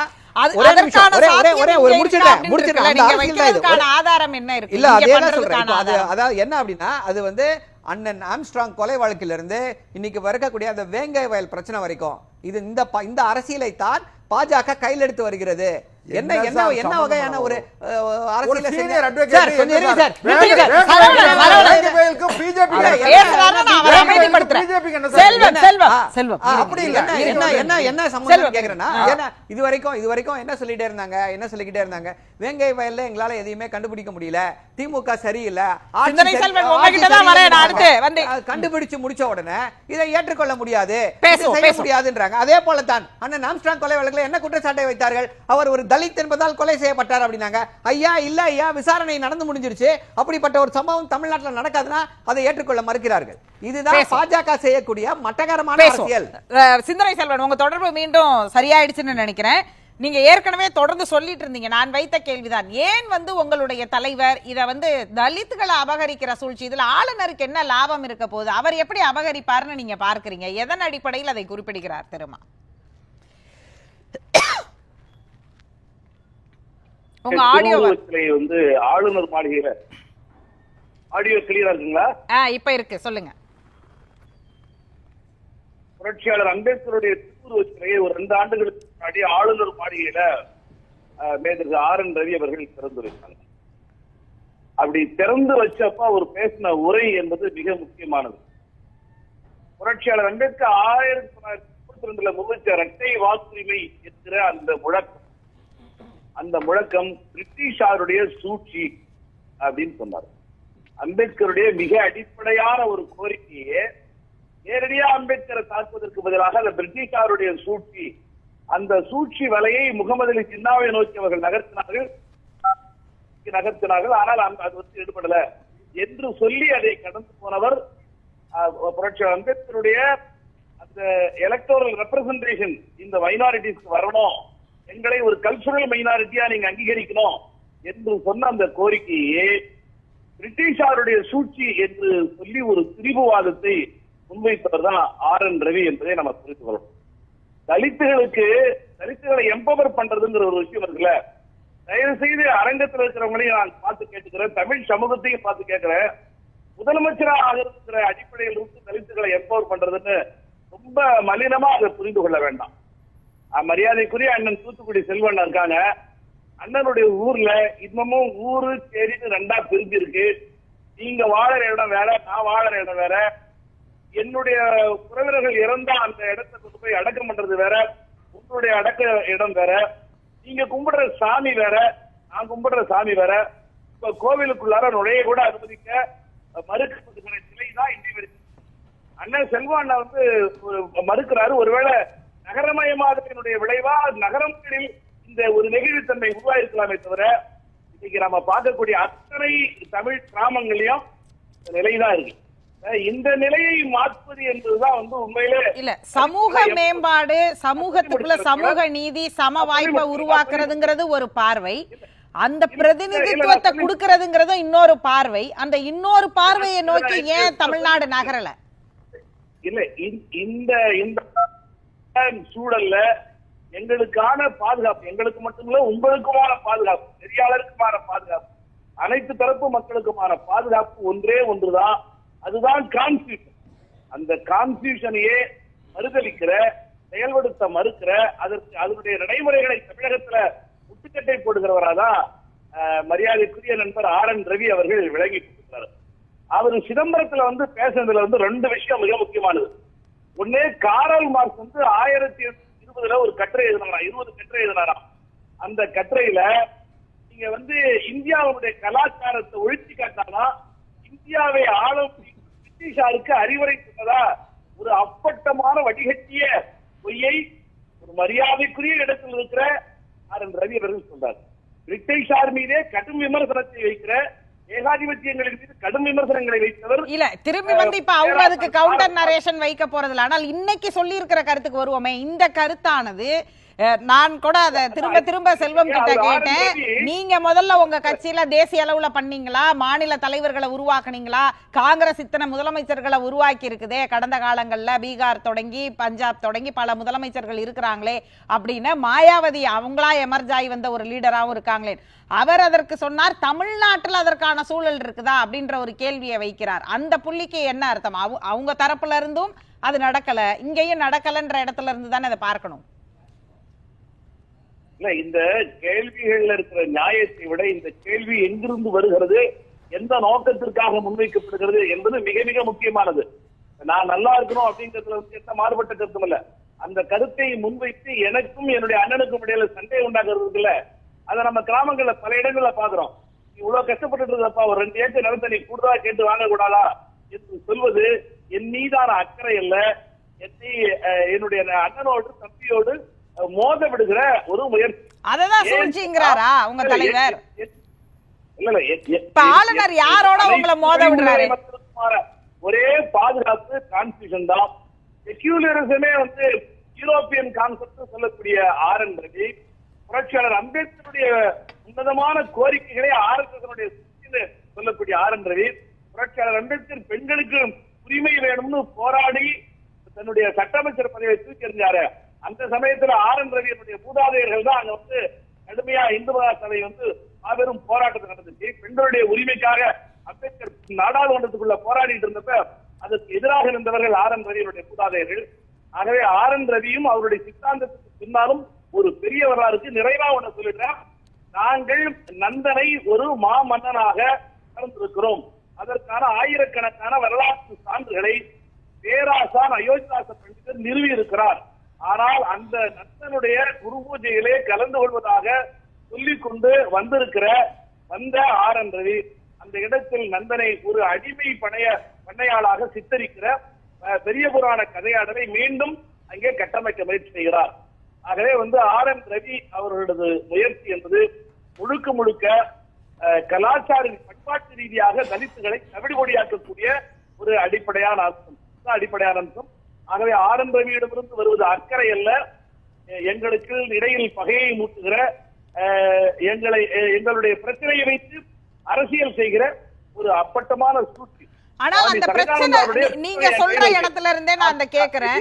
ஆதாரம் என்ன இருக்கு? இல்ல அதேதான் சொல்றேன். அதாவது என்ன அப்படின்னா, அது வந்து அண்ணன் ஆம்ஸ்ட்ராங் கொலை வழக்கிலிருந்து இன்னைக்கு வரக்கூடிய அந்த வேங்கை வயல் பிரச்சனை வரைக்கும் இந்த அரசியலை தான் பாஜக கையில் எடுத்து வருகிறது. என்ன வகையான ஒரு அரசியல் இதுவரைக்கும் என்ன சொல்லிட்டே இருந்தாங்க, வேங்கை வயல்ல எங்களால எதையுமே கண்டுபிடிக்க முடியல, திமுக சரியில்லை, கண்டுபிடிச்சு முடிச்ச உடனே இதை ஏற்றுக்கொள்ள முடியாது, செய்ய முடியாதுன்றாங்க. அதே போலதான் அண்ணன் ஆம்ஸ்ட்ராங் கொலை வழக்கில் என்ன குற்றச்சாட்டை வைத்தார்கள், அவர் ஒரு தலித் என்பதால் கொலை செய்யப்பட்டார் அப்படின்னாங்க. ஐயா இல்ல ஐயா, விசாரணை நடந்து முடிஞ்சிருச்சு, அப்படிப்பட்ட ஒரு சம்பவம் தமிழ்நாட்டில் நடக்காதுன்னா அதை ஏற்றுக்கொள்ள மறுக்கிறார்கள். இதுதான் பாஜக செய்யக்கூடிய மட்டகரமான அரசியல். சிந்தனை செல்வன், உங்க தொடர்பு மீண்டும் சரியாயிடுச்சுன்னு நினைக்கிறேன். நீங்க ஏற்கனவே தொடர்ந்து சொல்லிட்டு இருந்தீங்க, நான் வைத்த கேள்விதான், ஏன் உங்களுடைய தலைவர் இத தலித்துகளை அபகரிக்கிற சூழ்ச்சி, இதுல ஆளுநருக்கு என்ன லாபம் இருக்க போகுது, அவர் எப்படி அபகரிப்பார்னு நீங்க பார்க்கறீங்க, எதன் அடிப்படையில் அதை குறிப்பிடுகிறார் திருமா? உங்க ஆடியோ ஆளுநர் மாளிகையில ஆடியோ கிளியரா இருக்குங்களா? இப்ப இருக்கு, சொல்லுங்க. புரட்சியாளர் அம்பேத்கருடைய திருவுருவச்சிலையை ஒரு 2 ஆண்டுகளுக்கு முன்னாடி ஆளுநர் மாளிகையில மேதகு ஆர்.என். ரவி அவர்கள் திறந்து வைத்தாங்க. அப்படி திறந்து வச்சப்ப அவர் பேசின உரை என்பது மிக முக்கியமானது. புரட்சியாளர் அம்பேத்கர் 1932 முன்வைச்ச இரட்டை வாக்குரிமை என்கிற அந்த முழக்கம் பிரிட்டிஷாருடைய சூழ்ச்சி அப்படின்னு சொன்னார். அம்பேத்கருடைய மிக அடிப்படையான ஒரு கோரிக்கையே நேரடியா அம்பேத்கரை தாக்குவதற்கு பதிலாக அந்த பிரிட்டிஷாருடைய சூழ்ச்சி, அந்த சூழ்ச்சி வலையை முகமது அலி ஜின்னாவை நோக்கி அவர்கள் நகர்த்தினார்கள். ஆனால் அது ஈடுபடல என்று சொல்லி அதை கடந்து போனவர் புரட்சியாளர் அம்பேத்கருடைய அந்த எலக்டோரல் ரெப்ரசன்டேஷன் இந்த மைனாரிட்டிஸ்க்கு வரணும், எங்களை ஒரு கல்ச்சுரல் மைனாரிட்டியா நீங்க அங்கீகரிக்கணும் என்று சொன்ன அந்த கோரிக்கையே பிரிட்டிஷாருடைய சூழ்ச்சி என்று சொல்லி ஒரு திரிபுவாதத்தை முன்வைத்தவர் தான் ஆர்.என். ரவி என்பதை நம்ம புரிந்து கொள்ளணும். தலித்துகளை எம்பவர் பண்றதுங்கிற ஒரு விஷயம் இருக்குல்ல, தயவு செய்து அரங்கத்தில் இருக்கிறவங்களையும் நான் பார்த்து கேட்டுக்கிறேன், தமிழ் சமூகத்தையும் பார்த்து கேட்கிறேன், முதலமைச்சராக இருக்கிற அடிப்படையில் இருந்து தலித்துகளை எம்பவர் பண்றதுன்னு ரொம்ப மலினமா அதை புரிந்து கொள்ள வேண்டாம். மரியாதைக்குரிய அண்ணன் தூத்துக்குடி செல்வன் இருக்காங்க. அண்ணனுடைய ஊர்ல இன்னமும் ஊரு சேரின்னு 2ஆ பிரிஞ்சு இருக்கு. நீங்க வாழற இடம் வேற, நான் வாழற இடம் வேற. என்னுடைய உறவினர்கள் இறந்தா அந்த இடத்தை கொண்டு போய் அடக்கம் பண்றது வேற, உங்களுடைய அடக்க இடம் வேற. நீங்க கும்பிடுற சாமி வேற, நான் கும்பிடுற சாமி வேற. இப்ப கோவிலுக்குள்ளார நுழைய கூட அனுமதிக்க மறுக்கப்படுகிற நிலைதான் இன்றைய வரைக்கும். அண்ணன் செல்வன் மறுக்கிறாரு. ஒருவேளை நகரமயமாதத்தினுடைய விளைவா நகரங்களில் இந்த ஒரு நெகிழ்வுத்தன்மை உருவாயிருக்கலாமே தவிர இன்னைக்கு நம்ம பார்க்கக்கூடிய அத்தனை தமிழ் கிராமங்களையும் நிலைதான் இருக்கு. இந்த நிலையை மாற்றுவது என்பதுதான் உண்மையிலே இல்ல சமூக மேம்பாடு, சமூகத்துக்குள்ள சமூக நீதி, சம வாய்ப்பை உருவாக்குறதுங்கிறது ஒரு பார்வை, அந்த பிரதிநிதித்துவத்தை கொடுக்கறதுங்கிறது இன்னொரு பார்வை. அந்த இன்னொரு பார்வையை நோக்கி ஏன் தமிழ்நாடு நகரல? இல்ல இந்த சூழல்ல எங்களுக்கான பாதுகாப்பு, எங்களுக்கு மட்டுமில்ல உங்களுக்குமான பாதுகாப்பு, நெறியாளருக்குமான பாதுகாப்பு, அனைத்து தரப்பு மக்களுக்குமான பாதுகாப்பு ஒன்றே ஒன்றுதான், அதுதான் கான்ஸ்டியூஷன். அந்த கான்ஸ்டியூஷனையே மறுதளிக்கிற, செயல்படுத்த மறுக்கிற, அதனுடைய நடைமுறைகளை தமிழகத்துல முட்டுக்கட்டை போடுகிறவராதான் மரியாதைக்குரிய நண்பர் ஆர்.என். ரவி அவர்கள் விளங்கி கொடுக்கிறார். அவர் சிதம்பரத்துல பேசுறதுல 2 விஷயம் மிக முக்கியமானது. ஒன்னே, காரல் மார்க்ஸ் 1920 ஒரு கட்டுரை எழுதினாராம், 20 கட்டுரை எழுதினாராம். அந்த கட்டுரையில நீங்க இந்தியாவுடைய கலாச்சாரத்தை ஒழிச்சு காட்டானா இந்தியாவை ஆளும் பிரிட்டிஷாருக்கு அறிவுரை சொன்னதா ஒரு அப்பட்டமான வடிகட்டிய பொய்யை ஒரு மரியாதைக்குரிய இடத்தில் இருக்கிற ஆர்.என். ரவி அவர்கள் சொல்றார். பிரிட்டிஷார் மீதே கடும் விமர்சனத்தை வைக்கிற, ஏகாதிபத்தியங்களின் மீது கடும் விமர்சனங்களை வைத்தவர் இல்ல. திரும்பி இப்ப அவங்க அதுக்கு கவுண்டர் நரேஷன் வைக்க போறதில்ல. ஆனால் இன்னைக்கு சொல்லி இருக்கிற கருத்துக்கு வருவோமே, இந்த கருத்தானது நான் கூட அதை திரும்ப செல்வம் கிட்ட கேட்டேன். நீங்க முதல்ல உங்க கட்சியில தேசிய அளவுல பண்ணீங்களா, மாநில தலைவர்களை உருவாக்குனீங்களா? காங்கிரஸ் இத்தனை முதலமைச்சர்களை உருவாக்கி இருக்குதே கடந்த காலங்கள்ல, பீகார் தொடங்கி பஞ்சாப் தொடங்கி பல முதலமைச்சர்கள் இருக்கிறாங்களே அப்படின்னு. மாயாவதி அவங்களா எமர்ஜ் ஆகி வந்த ஒரு லீடராகவும் இருக்காங்களே. அவர் அதற்கு சொன்னார், தமிழ்நாட்டில் அதற்கான சூழல் இருக்குதா அப்படின்ற ஒரு கேள்வியை வைக்கிறார். அந்த புள்ளிக்கு என்ன அர்த்தம்? அவங்க தரப்புல இருந்தும் அது நடக்கல, இங்கேயும் நடக்கலன்ற இடத்துல இருந்து தானே அதை பார்க்கணும். இந்த கேள்விகள்ல இருக்கிற நியாயத்தை விட இந்த கேள்வி எங்கிருந்து வருகிறது, எந்த நோக்கத்திற்காக முன்வைக்கப்படுகிறது என்பது மிக மிக முக்கியமானது. நான் நல்லா இருக்கணும் அப்படிங்கிறதுல எந்த மாறுபட்ட கருத்தும் இல்ல. அந்த கருத்தை முன்வைத்து எனக்கும் என்னுடைய அண்ணனுக்கும் இடையில சண்டை உண்டாக்குறது இல்ல. அதை நம்ம கிராமங்கள்ல பல இடங்கள்ல பாக்குறோம். இவ்வளவு கஷ்டப்பட்டு இருக்கப்பா, ஒரு 2 ஏக்கர் நிலத்தை நீ கூடுதலா கேட்டு வாங்க கூடாதா என்று சொல்வது என் மீதான அக்கறை அல்ல, என்னுடைய அண்ணனோடு தம்பியோடு மோத விடுகிற ஒரு முயற்சி. அததான் சூழ்ச்சிங்கிறாரா உங்க தலைவர்? ஆளுநர் யாரோட உங்களை மோத விடுறாரு? ஒரே பாதுகாப்பு கான்ஸ்டியூஷன் தான். செக்யூலரிசமே யூரோப்பியன் கான்செப்ட் சொல்லக்கூடிய ஆர்.என். ரவி புரட்சியாளர் அம்பேத்கருடைய உன்னதமான கோரிக்கைகளை RSS சொல்லக்கூடிய RN ரவி, புரட்சியாளர் அம்பேத்கர் பெண்களுக்கு உரிமை வேணும்னு போராடி தன்னுடைய சட்டமைச்சர் பதவியை தூக்கி எறிஞ்சாரு. அந்த சமயத்துல RN ரவியினுடைய மூதாதையர்கள் தான் அங்க வந்து கடுமையா இந்து மகா சபை வந்து மாபெரும் போராட்டத்தில் நடந்துச்சு. பெண்களுடைய உரிமைக்காக அம்பேத்கர் நாடாளுமன்றத்துக்குள்ள போராடிட்டு இருந்தப்ப அதற்கு எதிராக இருந்தவர்கள் RN ரவியினுடைய மூதாதையர்கள். ஆகவே RN ரவியும் அவருடைய சித்தாந்தத்துக்கு பின்னாலும் ஒரு பெரிய வரலாறுக்கு நிறைவா ஒண்ணு சொல்லிடுறேன். நாங்கள் நந்தனை ஒரு மாமன்னனாக கலந்திருக்கிறோம். அதற்கான ஆயிரக்கணக்கான வரலாற்று சான்றுகளை பேராசான் அயோத்திதாச பண்டிதர் நிறுவி இருக்கிறார். ஆனால் அந்த நந்தனுடைய குரு பூஜையிலே கலந்து கொள்வதாக சொல்லிக் கொண்டு வந்த RN ரவி அந்த இடத்தில் நந்தனை ஒரு அடிமை பண்ணையாளாக சித்தரிக்கிற பெரிய புராண கதையாடலை மீண்டும் அங்கே கட்டமைக்க முயற்சி செய்கிறார். ஆகவே வந்து RN ரவி அவர்களது முயற்சி என்பது முழுக்க கலாச்சார பண்பாட்டு ரீதியாக தலித்துகளை தவிடுபொடியாக்கக்கூடிய ஒரு அடிப்படையான அம்சம். ஆகவே RN ரவியிடமிருந்து வருவது அக்கறை அல்ல, எங்களுக்கு இடையில் பகையை மூட்டுகிற எங்களுடைய பிரச்சனையை வைத்து அரசியல் செய்கிற ஒரு அப்பட்டமான சூழ்ச்சி. ஆனா அந்த பிரச்சனை நீங்க சொல்ற இடத்துல இருந்தே நான் அந்த கேக்குறேன்.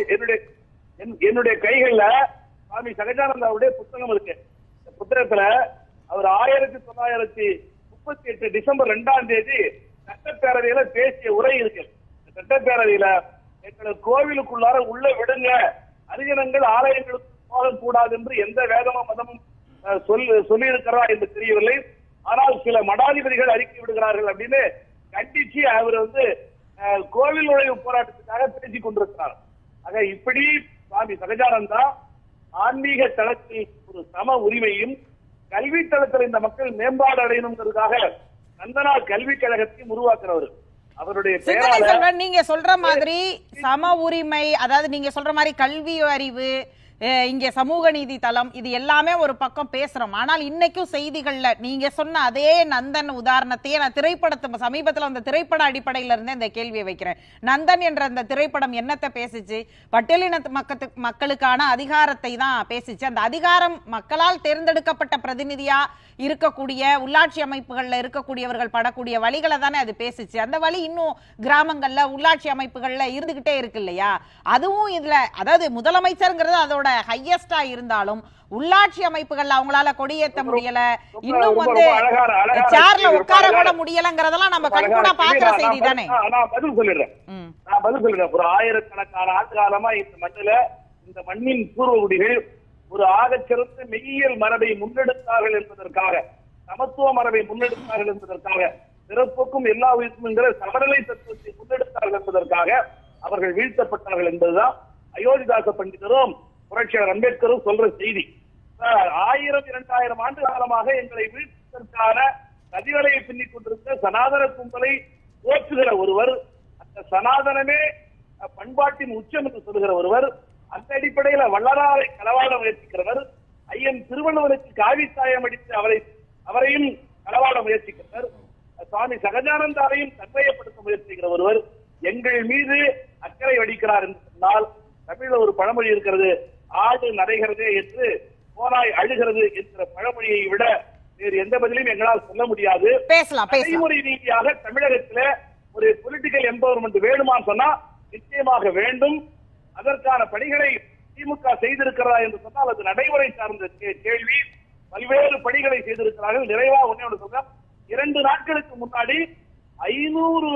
என்னுடைய கைகள்ல சுவாமி சகஜானந்தாவுடைய புத்தகம் இருக்கு. இந்த புத்தகத்துல அவர் 1938 டிசம்பர் 2ஆம் தேதி சட்டப்பேரவையில பேசிய உரை இருக்கு. சட்டப்பேரவையில எங்களை கோவிலுக்குள்ளார உள்ள விடுங்க, ஹரிஜனங்கள் ஆலயங்களுக்கு போகக்கூடாது என்று எந்த வேதமும் மதமும் சொல்லி இருக்கிறதா என்று தெரியவில்லை. ஆனால் சில மடாதிபதிகள் அறிக்கை விடுகிறார்கள் அப்படின்னு கண்டிச்சு அவர் வந்து கோவில் நுழைவு போராட்டத்துக்காக பேசிக் கொண்டிருக்கிறார். ஆக இப்படி சுவாமி சகஜானந்தா ஆன்மீக தளத்தில் ஒரு சம உரிமையும் கல்வி தளத்தில் இந்த மக்கள் மேம்பாடு அடையணுங்கிறதுக்காக நந்தனா கல்விக் கழகத்தையும் உருவாக்குறவர். அவருடைய பெயரால நீங்க சொல்ற மாதிரி சம உரிமை, அதாவது நீங்க சொல்ற மாதிரி கல்வி அறிவு, இங்க சமூக நீதி தளம், இது எல்லாமே ஒரு பக்கம் பேசுறோம். ஆனால் இன்னைக்கும் செய்திகள்ல நீங்க சொன்ன அதே நந்தன் உதாரணத்தையே நான் சமீபத்துல அந்த திரைப்பட அடிப்படையில இருந்தே இந்த கேள்வியை வைக்கிறேன். நந்தன் என்ற அந்த திரைப்படம் என்னத்தை பேசிச்சு? பட்டியலின மக்களுக்கான அதிகாரத்தை தான் பேசிச்சு. அந்த அதிகாரம் மக்களால் தேர்ந்தெடுக்கப்பட்ட பிரதிநிதியா இருக்கக்கூடிய உள்ளாட்சி அமைப்புகள்ல இருக்கக்கூடியவர்கள் படக்கூடிய வழிகளை தானே அது பேசிச்சு. அந்த வழி இன்னும் கிராமங்கள்ல உள்ளாட்சி அமைப்புகள்ல இருந்துகிட்டே இருக்கு இல்லையா? அதுவும் இதுல, அதாவது முதலமைச்சர்ங்கிறது அதோட ஹையஸ்டா இருந்தாலும் உள்ளாட்சி அமைப்புகள்ல அவங்களால கொடியேற்ற முடியல, இன்னும் வந்து சேர்ல உட்கார கூட முடியலங்கிறதெல்லாம் நம்ம கண்கூடா பாக்குற செய்தி தானே. நான் பதில் சொல்லிடுறேன். ஒரு ஆயிரக்கணக்கான ஆண்டு காலமா இந்த மண்ணில இந்த மண்ணின் பூர்வகுடிகள் ஒரு ஆகச்சிறந்த மெய்யியல் மரபை முன்னெடுத்தார்கள் என்பதற்காக, சமத்துவ மரபை முன்னெடுத்தார்கள் என்பதற்காக, பிறப்புக்கும் எல்லா உயிர்க்கும் என்கிற சமநிலை தத்துவத்தை முன்னெடுத்தார்கள் என்பதற்காக அவர்கள் வீழ்த்தப்பட்டார்கள் என்பதுதான் அயோத்திதாச பண்டிதரும் புரட்சியாளர் அம்பேத்கரும் சொல்ற செய்தி. 1000-2000 ஆண்டு காலமாக எங்களை வீழ்த்ததற்கான நதிவலையை பின்னிக் கொண்டிருந்த சனாதன கும்பலை போற்றுகிற ஒருவர், அந்த சனாதனமே பண்பாட்டின் உச்சம் என்று சொல்லுகிற ஒருவர், அந்த அடிப்படையில வள்ளலாரை களவாட முயற்சிக்கிறவர், ஐயன் திருவள்ளுவருக்கு காவித்தாயம் அடித்து அவரையும் களவாட முயற்சிக்கிறவர், சுவாமி சகஜானந்தாவையும் தன்மையப்படுத்த முயற்சிக்கிற ஒருவர் எங்கள் மீது அக்கறை வடிக்கிறார் என்று சொன்னால், தமிழ்ல ஒரு பழமொழி இருக்கிறது, ஆடு நடைகிறதே என்று போனாய் அழுகிறது என்கிற பழமொழியை விட வேறு எந்த பதிலையும் எங்களால் சொல்ல முடியாது. நடைமுறை ரீதியாக தமிழகத்துல ஒரு பொலிட்டிக்கல் எம்பவர்மெண்ட் வேணுமான்னு சொன்னா நிச்சயமாக வேண்டும். அதற்கான பணிகளை திமுக செய்திருக்கிறதா என்று சொன்னால் அது நடைமுறை சார்ந்த கேள்வி. பல்வேறு பணிகளை செய்திருக்கிறார்கள். நிறைவா ஒண்ணே சொல்ற, 2 நாட்களுக்கு முன்னாடி 500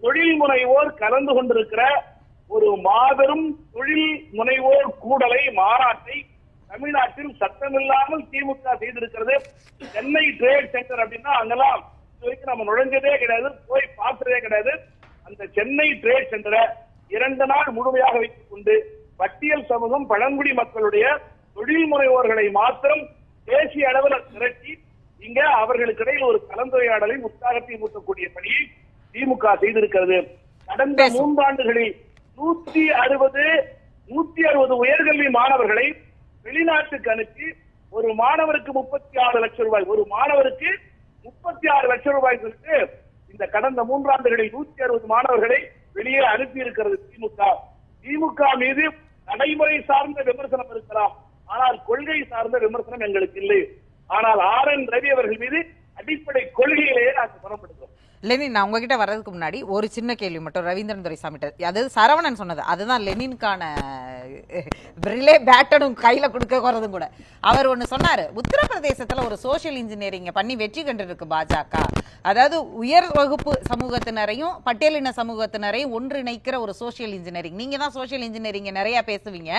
தொழில் முனைவோர் கலந்து கொண்டிருக்கிற ஒரு மாபெரும் தொழில் முனைவோர் கூடலை மாநாட்டை தமிழ்நாட்டில் சட்டமில்லாமல் திமுக செய்திருக்கிறது. சென்னை ட்ரேட் சென்டர் அப்படின்னா அங்கெல்லாம் இது வரைக்கும் நம்ம நுழைஞ்சதே கிடையாது, போய் பார்த்ததே கிடையாது. அந்த சென்னை ட்ரேட் சென்டரை 2 நாள் முழுமையாக வைத்துக் கொண்டு பட்டியல் சமூகம் பழங்குடி மக்களுடைய தொழில் முனைவோர்களை மாத்திரம் தேசிய அளவில் திரட்டி இங்க அவர்களுக்கு இடையில் ஒரு கலந்துரையாடலை உற்சாகத்தை ஊட்டக்கூடிய பணியை திமுக செய்திருக்கிறது. கடந்த 3 ஆண்டுகளில் 160 உயர்கல்வி மாணவர்களை வெளிநாட்டுக்கு அனுப்பி ஒரு மாணவருக்கு 36 லட்சம் ரூபாய், ஒரு மாணவருக்கு 36 லட்சம் ரூபாய் சொல்லிட்டு இந்த கடந்த 3 ஆண்டுகளில் 160 மாணவர்களை வெளியே அனுப்பி இருக்கிறது திமுக. திமுக மீது நடைமுறை சார்ந்த விமர்சனம் இருக்கலாம், ஆனால் கொள்கை சார்ந்த விமர்சனம் எங்களுக்கு இல்லை. ஆனால் RN ரவி அவர்கள் மீது அடிப்படை கொள்கையிலேயே நாங்கள் புறப்படுகிறோம். லெனின், நான் உங்ககிட்ட வர்றதுக்கு முன்னாடி ஒரு சின்ன கேள்வி மட்டும் ரவீந்திரன் துரைசாமிட்ட. அதாவது சரவணன் சொன்னது அதுதான் லெனினுக்கான ரிலே பேட்டனும் கையில கொடுக்க போறதும் கூட. அவர் ஒண்ணு சொன்னாரு, உத்தரப்பிரதேசத்துல ஒரு சோசியல் இன்ஜினியரிங் பண்ணி வெற்றி கண்டிருக்கு பாஜக. அதாவது உயர் வகுப்பு சமூகத்தினரையும் பட்டியலின சமூகத்தினரையும் ஒன்றிணைக்கிற ஒரு சோசியல் இன்ஜினியரிங். நீங்க தான் சோசியல் இன்ஜினியரிங் நிறைய பேசுவீங்க.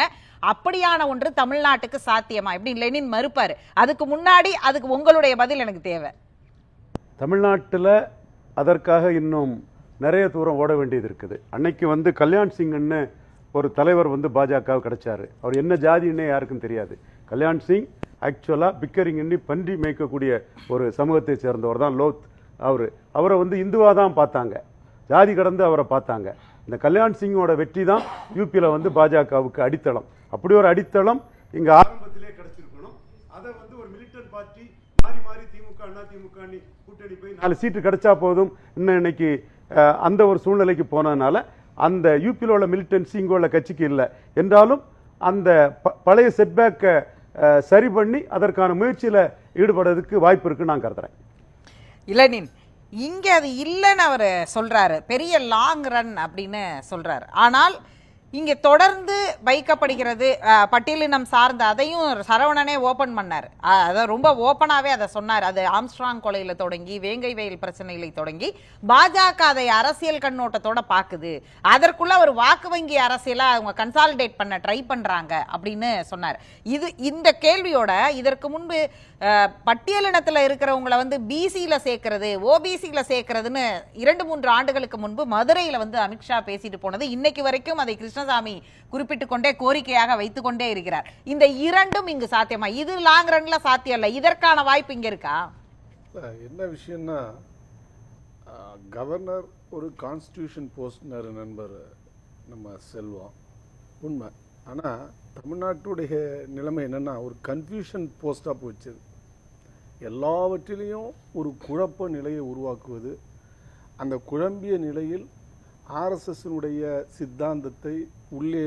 அப்படியான ஒன்று தமிழ்நாட்டுக்கு சாத்தியமா? எப்படி லெனின் மறுப்பாரு. அதுக்கு முன்னாடி அதுக்கு உங்களுடைய பதில் எனக்கு தேவை. தமிழ்நாட்டில் அதற்காக இன்னும் நிறைய தூரம் ஓட வேண்டியது இருக்குது. அன்னைக்கு வந்து கல்யாண் சிங்னு ஒரு தலைவர் வந்து பாஜக கிடைச்சாரு. அவர் என்ன ஜாதின்னே யாருக்கும் தெரியாது. கல்யாண் சிங் ஆக்சுவலாக பிக்கரிங் எண்ணி பன்றி மேய்க்கக்கூடிய ஒரு சமூகத்தை சேர்ந்தவர் தான் லோத். அவரை வந்து இந்துவாக தான் பார்த்தாங்க, ஜாதி கடந்து அவரை பார்த்தாங்க. இந்த கல்யாண் சிங்கோட வெற்றி தான் யூபியில் வந்து பாஜகவுக்கு அடித்தளம். அப்படி ஒரு அடித்தளம் இங்கே ஆரம்பத்திலே கிடைச்சிருக்கணும். அதை வந்து ஒரு மிலிட்டன்ட் பார்ட்டி மாறி மாறி திமுக அண்ணா திமுக கூட்டணி போய் 4 சீட்டு கிடைச்சா போதும் இன்னைக்கு அந்த ஒரு சூழ்நிலைக்கு போனதுனால அந்த யூபியில் உள்ள மிலிட்டன்சி இங்கே உள்ள கட்சிக்கு இல்லை என்றாலும் அந்த பழைய செட்பேக்கை சரி பண்ணி அதற்கான முயற்சியில் ஈடுபடுறதுக்கு வாய்ப்பு இருக்குன்னு நான் கருதுறேன். இளநின் இங்க அது இல்லைன்னு அவர் சொல்றாரு, பெரிய லாங் ரன் அப்படின்னு சொல்றாரு. ஆனால் இங்கே தொடர்ந்து வைக்கப்படுகிறது பட்டியலினம் சார்ந்த, அதையும் சரவணனே ஓப்பன் பண்ணார். அதை ரொம்ப ஓப்பனாகவே அதை சொன்னார். அது ஆம்ஸ்ட்ராங் கொலையில் தொடங்கி வேங்கை வயல் பிரச்சனைகளை தொடங்கி பாஜக அதை அரசியல் கண்ணோட்டத்தோட பார்க்குது. அதற்குள்ள ஒரு வாக்கு வங்கி அரசியலை அவங்க கன்சாலிடேட் பண்ண ட்ரை பண்ணுறாங்க அப்படின்னு சொன்னார். இந்த கேள்வியோட இதற்கு முன்பு பட்டியலினத்தில் இருக்கிறவங்களை வந்து பிசியில் சேர்க்கறது ஓபிசியில் சேர்க்கறதுன்னு 2-3 ஆண்டுகளுக்கு முன்பு மதுரையில் வந்து அமித்ஷா பேசிட்டு போனது இன்னைக்கு வரைக்கும் அதை கிருஷ்ணசாமி குறிப்பிட்டு கொண்டே கோரிக்கையாக வைத்துக் கொண்டே இருக்கிறார். இந்த இரண்டும் இங்கு சாத்தியமா? இது லாங் ரன்ல சாத்தியம் இல்லை, இதற்கான வாய்ப்பு இங்க இருக்கா? என்ன விஷயம்னா, கவர்னர் ஒரு கான்ஸ்டியூஷன் போஸ்ட்னர் நண்பர் நம்ம செல்வம் உண்மை. ஆனால் தமிழ்நாட்டுடைய நிலைமை என்னென்னா ஒரு கன்ஃபியூஷன் போஸ்டாக போச்சுது. எல்லாவற்றிலையும் ஒரு குழப்ப நிலையை உருவாக்குவது, அந்த குழம்பிய நிலையில் ஆர்எஸ்எஸ்னுடைய சித்தாந்தத்தை உள்ளே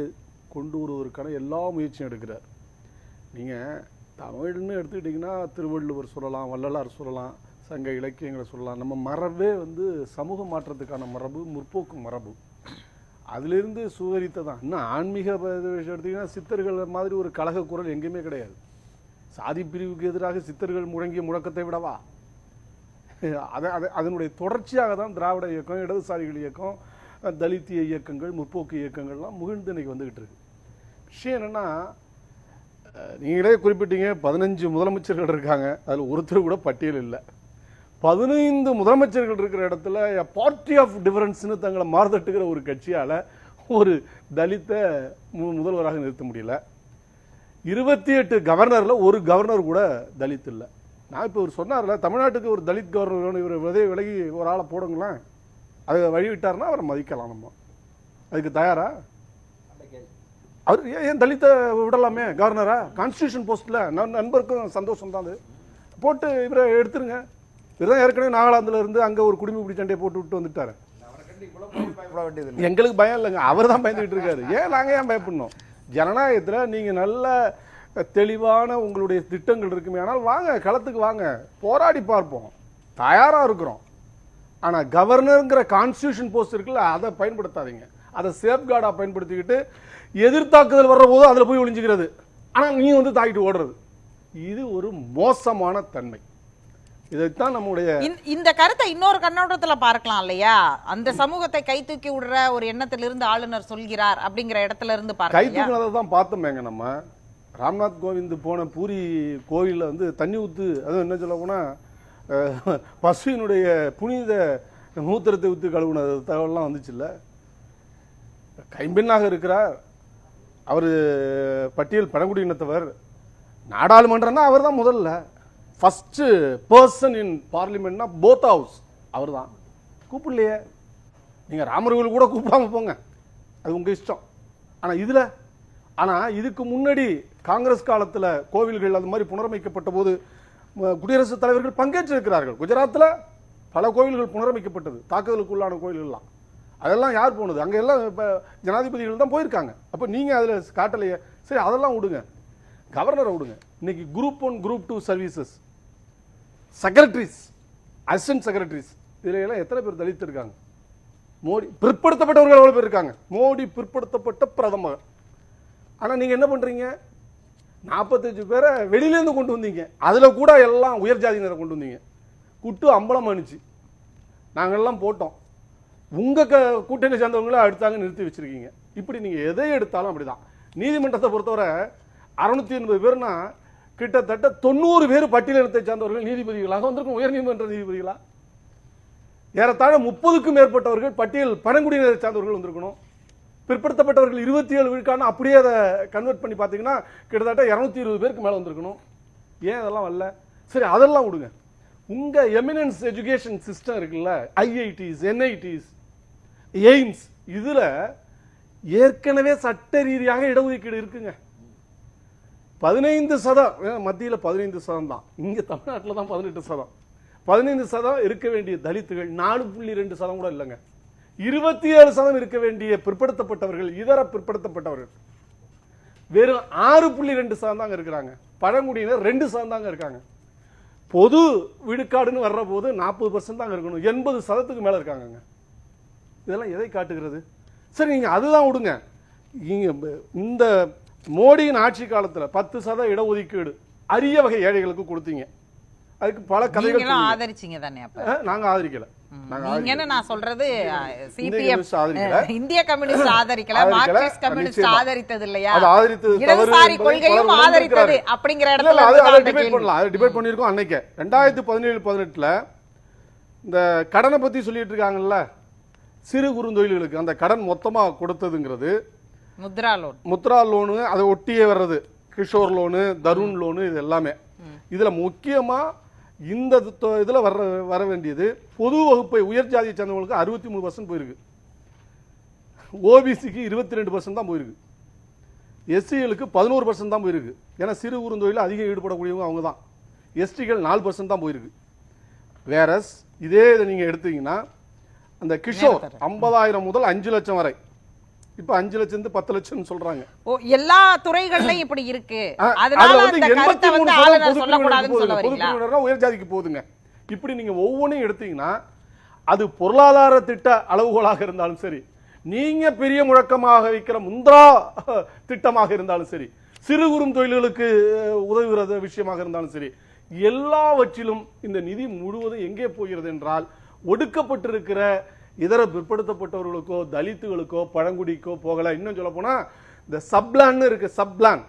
கொண்டு வருவதற்கான எல்லா முயற்சியும் எடுக்கிறார். நீங்கள் தமிழ்னு எடுத்துக்கிட்டிங்கன்னா திருவள்ளுவர் சொல்லலாம், வள்ளலார் சொல்லலாம், சங்க இலக்கியங்களை சொல்லலாம். நம்ம மரபே வந்து சமூக மாற்றத்துக்கான மரபு, முற்போக்கு மரபு. அதிலிருந்து சுவரித்ததான். இன்னும் ஆன்மீக விஷயம் எடுத்திங்கன்னா சித்தர்கள் மாதிரி ஒரு கழக குரல் எங்கேயுமே கிடையாது. சாதி பிரிவுக்கு எதிராக சித்தர்கள் முழங்கிய முழக்கத்தை விடவா? அதனுடைய தொடர்ச்சியாக தான் திராவிட இயக்கம், இடதுசாரிகள் இயக்கம், தலித்திய இயக்கங்கள், முற்போக்கு இயக்கங்கள்லாம் முகிழ்ந்து இன்னைக்கு வந்துகிட்டு இருக்கு. விஷயம் என்னன்னா, நீங்களே குறிப்பிட்டீங்க 15 முதலமைச்சர்கள் இருக்காங்க, அதில் ஒருத்தர் கூட பட்டியல் இல்லை. 15 முதலமைச்சர்கள் இருக்கிற இடத்துல பார்ட்டி ஆஃப் டிஃபரன்ஸ்னு தங்களை மாறுதட்டுகிற ஒரு கட்சியால் ஒரு தலித்த முதல்வராக நிறுத்த முடியல. 28 கவர்னரில் ஒரு கவர்னர் கூட தலித் இல்லை. நான் இப்போ இவர் சொன்னார்ல, தமிழ்நாட்டுக்கு ஒரு தலித் கவர்னர் வேணும், இவர் விலகி ஒரு ஆளை போடுங்களேன், அதை வழிவிட்டார்னா அவரை மதிக்கலாம். நம்ம அதுக்கு தயாரா? அவர் ஏன் தலித்தை விடலாமே கவர்னரா? கான்ஸ்டியூஷன் போஸ்ட்டில் நண்பருக்கும் சந்தோஷம் தான். அது போட்டு இவரை எடுத்துருங்க. இதுதான் ஏற்கனவே நாகாலாந்துல இருந்து அங்கே ஒரு குடிமை பிடி சண்டையை போட்டு விட்டு வந்துட்டாரு. எங்களுக்கு பயம் இல்லைங்க, அவர் தான் பயந்துகிட்டு இருக்காரு. ஏன் நாங்கள் ஏன் பயப்படணும்? ஜனநாயகத்தில் நீங்கள் நல்ல தெளிவான உங்களுடைய திட்டங்கள் இருக்குமே, ஆனால் வாங்க, களத்துக்கு வாங்க, போராடி பார்ப்போம், தயாராக இருக்கிறோம். ஆனால் கவர்னருங்கிற கான்ஸ்டியூஷன் போஸ்ட் இருக்குல்ல, அதை பயன்படுத்தாதீங்க. அதை சேஃப்கார்டாக பயன்படுத்திக்கிட்டு எதிர்த்தாக்குதல் வர்ற போது அதில் போய் ஒளிஞ்சிக்கிறது, ஆனால் நீ வந்து தாக்கிட்டு ஓடுறது, இது ஒரு மோசமான தன்மை. இதைத்தான் நம்முடைய இந்த கருத்தை இன்னொரு கண்ணோட்டத்துல பார்க்கலாம் இல்லையா? அந்த சமூகத்தை கை தூக்கி விடுற ஒரு எண்ணத்திலிருந்து ஆளுநர் சொல்கிறார் அப்படிங்கிற இடத்துல இருந்து கை தூக்கினதை தான் பார்த்தோமேங்க. நம்ம ராம்நாத் கோவிந்த் போன பூரி கோயிலில் வந்து தண்ணி ஊற்று, அதுவும் என்ன சொல்ல போனா பசுவினுடைய புனித மூத்திரத்தை ஊற்றி கழுவுன தகவல்லாம் வந்துச்சுல்ல. கைம்பெண்ணாக இருக்கிறார் அவர், பட்டியல் பழங்குடியினத்தவர், நாடாளுமன்றம்னா அவர் தான் முதல்ல ஃபர்ஸ்ட் பர்சன் இன் பார்லிமெண்ட்னா போத் ஹவுஸ் அவர் தான். கூப்பிடலையே, நீங்கள் ராமர்கள் கூட கூப்பிடாம போங்க, அது உங்கள் இஷ்டம். ஆனால் இதுக்கு முன்னாடி காங்கிரஸ் காலத்தில் கோவில்கள் அது மாதிரி புனரமைக்கப்பட்ட போது குடியரசுத் தலைவர்கள் பங்கேற்றிருக்கிறார்கள். குஜராத்தில் பல கோவில்கள் புனரமைக்கப்பட்டது, தாக்குதலுக்குள்ளான கோவில்கள்லாம். அதெல்லாம் யார் போனது? அங்கே எல்லாம் இப்போ ஜனாதிபதிகள் தான் போயிருக்காங்க. அப்போ நீங்கள் அதில் காட்டலையே. சரி, அதெல்லாம் விடுங்க. கவர்னரை விடுங்க. இன்னைக்கு group 1 group 2 services secretaries, assistant secretaries, இதுல எல்லாம் எத்தனை பேர் தலித் இருக்காங்க? மோடி பிற்படுத்தப்பட்டவர்கள் எவ்வளவு பேர் இருக்காங்க? மோடி பிற்படுத்தப்பட்ட பிரதமர். ஆனா நீங்க என்ன பண்றீங்க? 45 பேரை வெளியிலேருந்து கொண்டு வந்தீங்க. அதுல கூட எல்லாம் உயர் ஜாதியினரை கொண்டு வந்தீங்க. குட்டு அம்பலம் அணிச்சு நாங்கெல்லாம் போட்டோம். உங்க கூட்டணி சேர்ந்தவங்கள அடுத்தாங்க நிறுத்தி வச்சிருக்கீங்க. இப்படி நீங்க எதை எடுத்தாலும் அப்படிதான். நீதிமன்றத்தை பொறுத்தவரை 680 பேர்னா கிட்டத்தட்ட 90 பேர் பட்டியலினத்தை சார்ந்தவர்கள் நீதிபதிகளாக வந்திருக்கும். உயர் நீதிமன்ற நீதிபதிகளா ஏறத்தாழ 30க்கும் மேற்பட்டவர்கள் பட்டியல் பழங்குடியினரை சார்ந்தவர்கள் வந்திருக்கணும். பிற்படுத்தப்பட்டவர்கள் 27 விழுக்கான அப்படியே அதை கன்வெர்ட் பண்ணி பார்த்தீங்கன்னா கிட்டத்தட்ட 220 பேருக்கு மேலே வந்திருக்கணும். ஏன் அதெல்லாம் வரல? சரி, அதெல்லாம் விடுங்க. உங்க எமினன்ஸ் எஜுகேஷன் சிஸ்டம் இருக்குல்ல, ஐஐடிஸ், என்ஐடிஸ், எய்ம்ஸ், இதுல ஏற்கனவே சட்ட ரீதியாக இடஒதுக்கீடு இருக்குங்க. 15% மத்தியில் 15% தான், இங்க தமிழ்நாட்டில் தான் 18%. 15% இருக்க வேண்டிய தலித்துகள் 4.2% கூட இல்லைங்க. 27% இருக்க வேண்டிய பிற்படுத்தப்பட்டவர்கள், இதர பிற்படுத்தப்பட்டவர்கள் வெறும் 6.2% தாங்க இருக்கிறாங்க. பழங்குடியினர் 2% தாங்க இருக்காங்க. பொது விழுக்காடுன்னு வர்ற போது 40% தாங்க இருக்கணும். 80% மேல இருக்காங்க. இதெல்லாம் எதை காட்டுகிறது? சரி, நீங்க அதுதான் விடுங்க. இந்த மோடியின் ஆட்சி காலத்துல 10% இடஒதுக்கீடு அரிய வகை ஏழைகளுக்கு கொடுத்தீங்க. அதுக்கு பல கதைகள் ஆதரிச்சீங்க தானே? அப்ப நாங்க ஆதரிக்கல. நான் சொல்றது சிபிஎம் இந்திய கம்யூனிஸ்ட் ஆதரிக்கல, மார்க்சிஸ்ட் கம்யூனிஸ்ட் ஆதரித்தது இல்லையா? அது ஆதரித்தது இடதுசாரி கொள்கையும் ஆதரித்தது அப்படிங்கிற இடத்துல அதை டிபேட் பண்ணலாம். அதை டிபேட் பண்ணிருக்கோம். அன்னைக்கு 2017-18 இந்த கடனை பத்தி சொல்லிட்டு இருக்காங்கல்ல, சிறு குறுந்தொழில்களுக்கு அந்த கடன் மொத்தமா கொடுத்ததுங்கிறது முத்ரா லோனு, அதை ஒட்டியே வர்றது கிஷோர் லோனு, தருண் லோனு, இது எல்லாமே. இதுல முக்கியமா இந்த இதுல வர வேண்டியது பொது வகுப்பை உயர் ஜாதியை சேர்ந்தவங்களுக்கு 63% போயிருக்கு. ஓபிசிக்கு 22% தான் போயிருக்கு. எஸ்சிகளுக்கு 11% தான் போயிருக்கு. ஏன்னா சிறு குறுந்தொழில் அதிகம் ஈடுபடக்கூடியவங்க அவங்க தான். எஸ்டிகள் 4% தான் போயிருக்கு. வேறஸ் இதே இதை நீங்க எடுத்தீங்கன்னா அந்த கிஷோர் 50,000 முதல் 5 லட்சம் வரை, இப்ப 5 லட்சம் 10 லட்சம் சொல்றாங்க. எல்லா துறைகளிலும் இப்படி இருக்கு. அதனால அந்த கருத்தை வந்து ஆளுநர் சொல்லக்கூடாதுன்னு சொல்ல வரீங்களா? உயர் ஜாதிக்கு போகுதுங்க. இப்படி நீங்க ஒவ்வொன்றையும் எடுத்தீங்கன்னா அது பொருளாதார திட்ட அளவுகோலாக இருந்தாலும் சரி, நீங்க பெரிய முழக்கமாக வைக்கிற முத்ரா திட்டமாக இருந்தாலும் சரி, சிறு குறும் தொழில்களுக்கு உதவுகிற விஷயமாக இருந்தாலும் சரி, எல்லாவற்றிலும் இந்த நிதி முழுவதும் எங்கே போகிறது என்றால் ஒடுக்கப்பட்டிருக்கிற இதர பிற்படுத்தப்பட்டவர்களுக்கோ தலித்துகளுக்கோ பழங்குடிக்கோ போகல. இன்னும் சொல்ல போனா இந்த சப்ளான் இருக்கு. சப்ளான்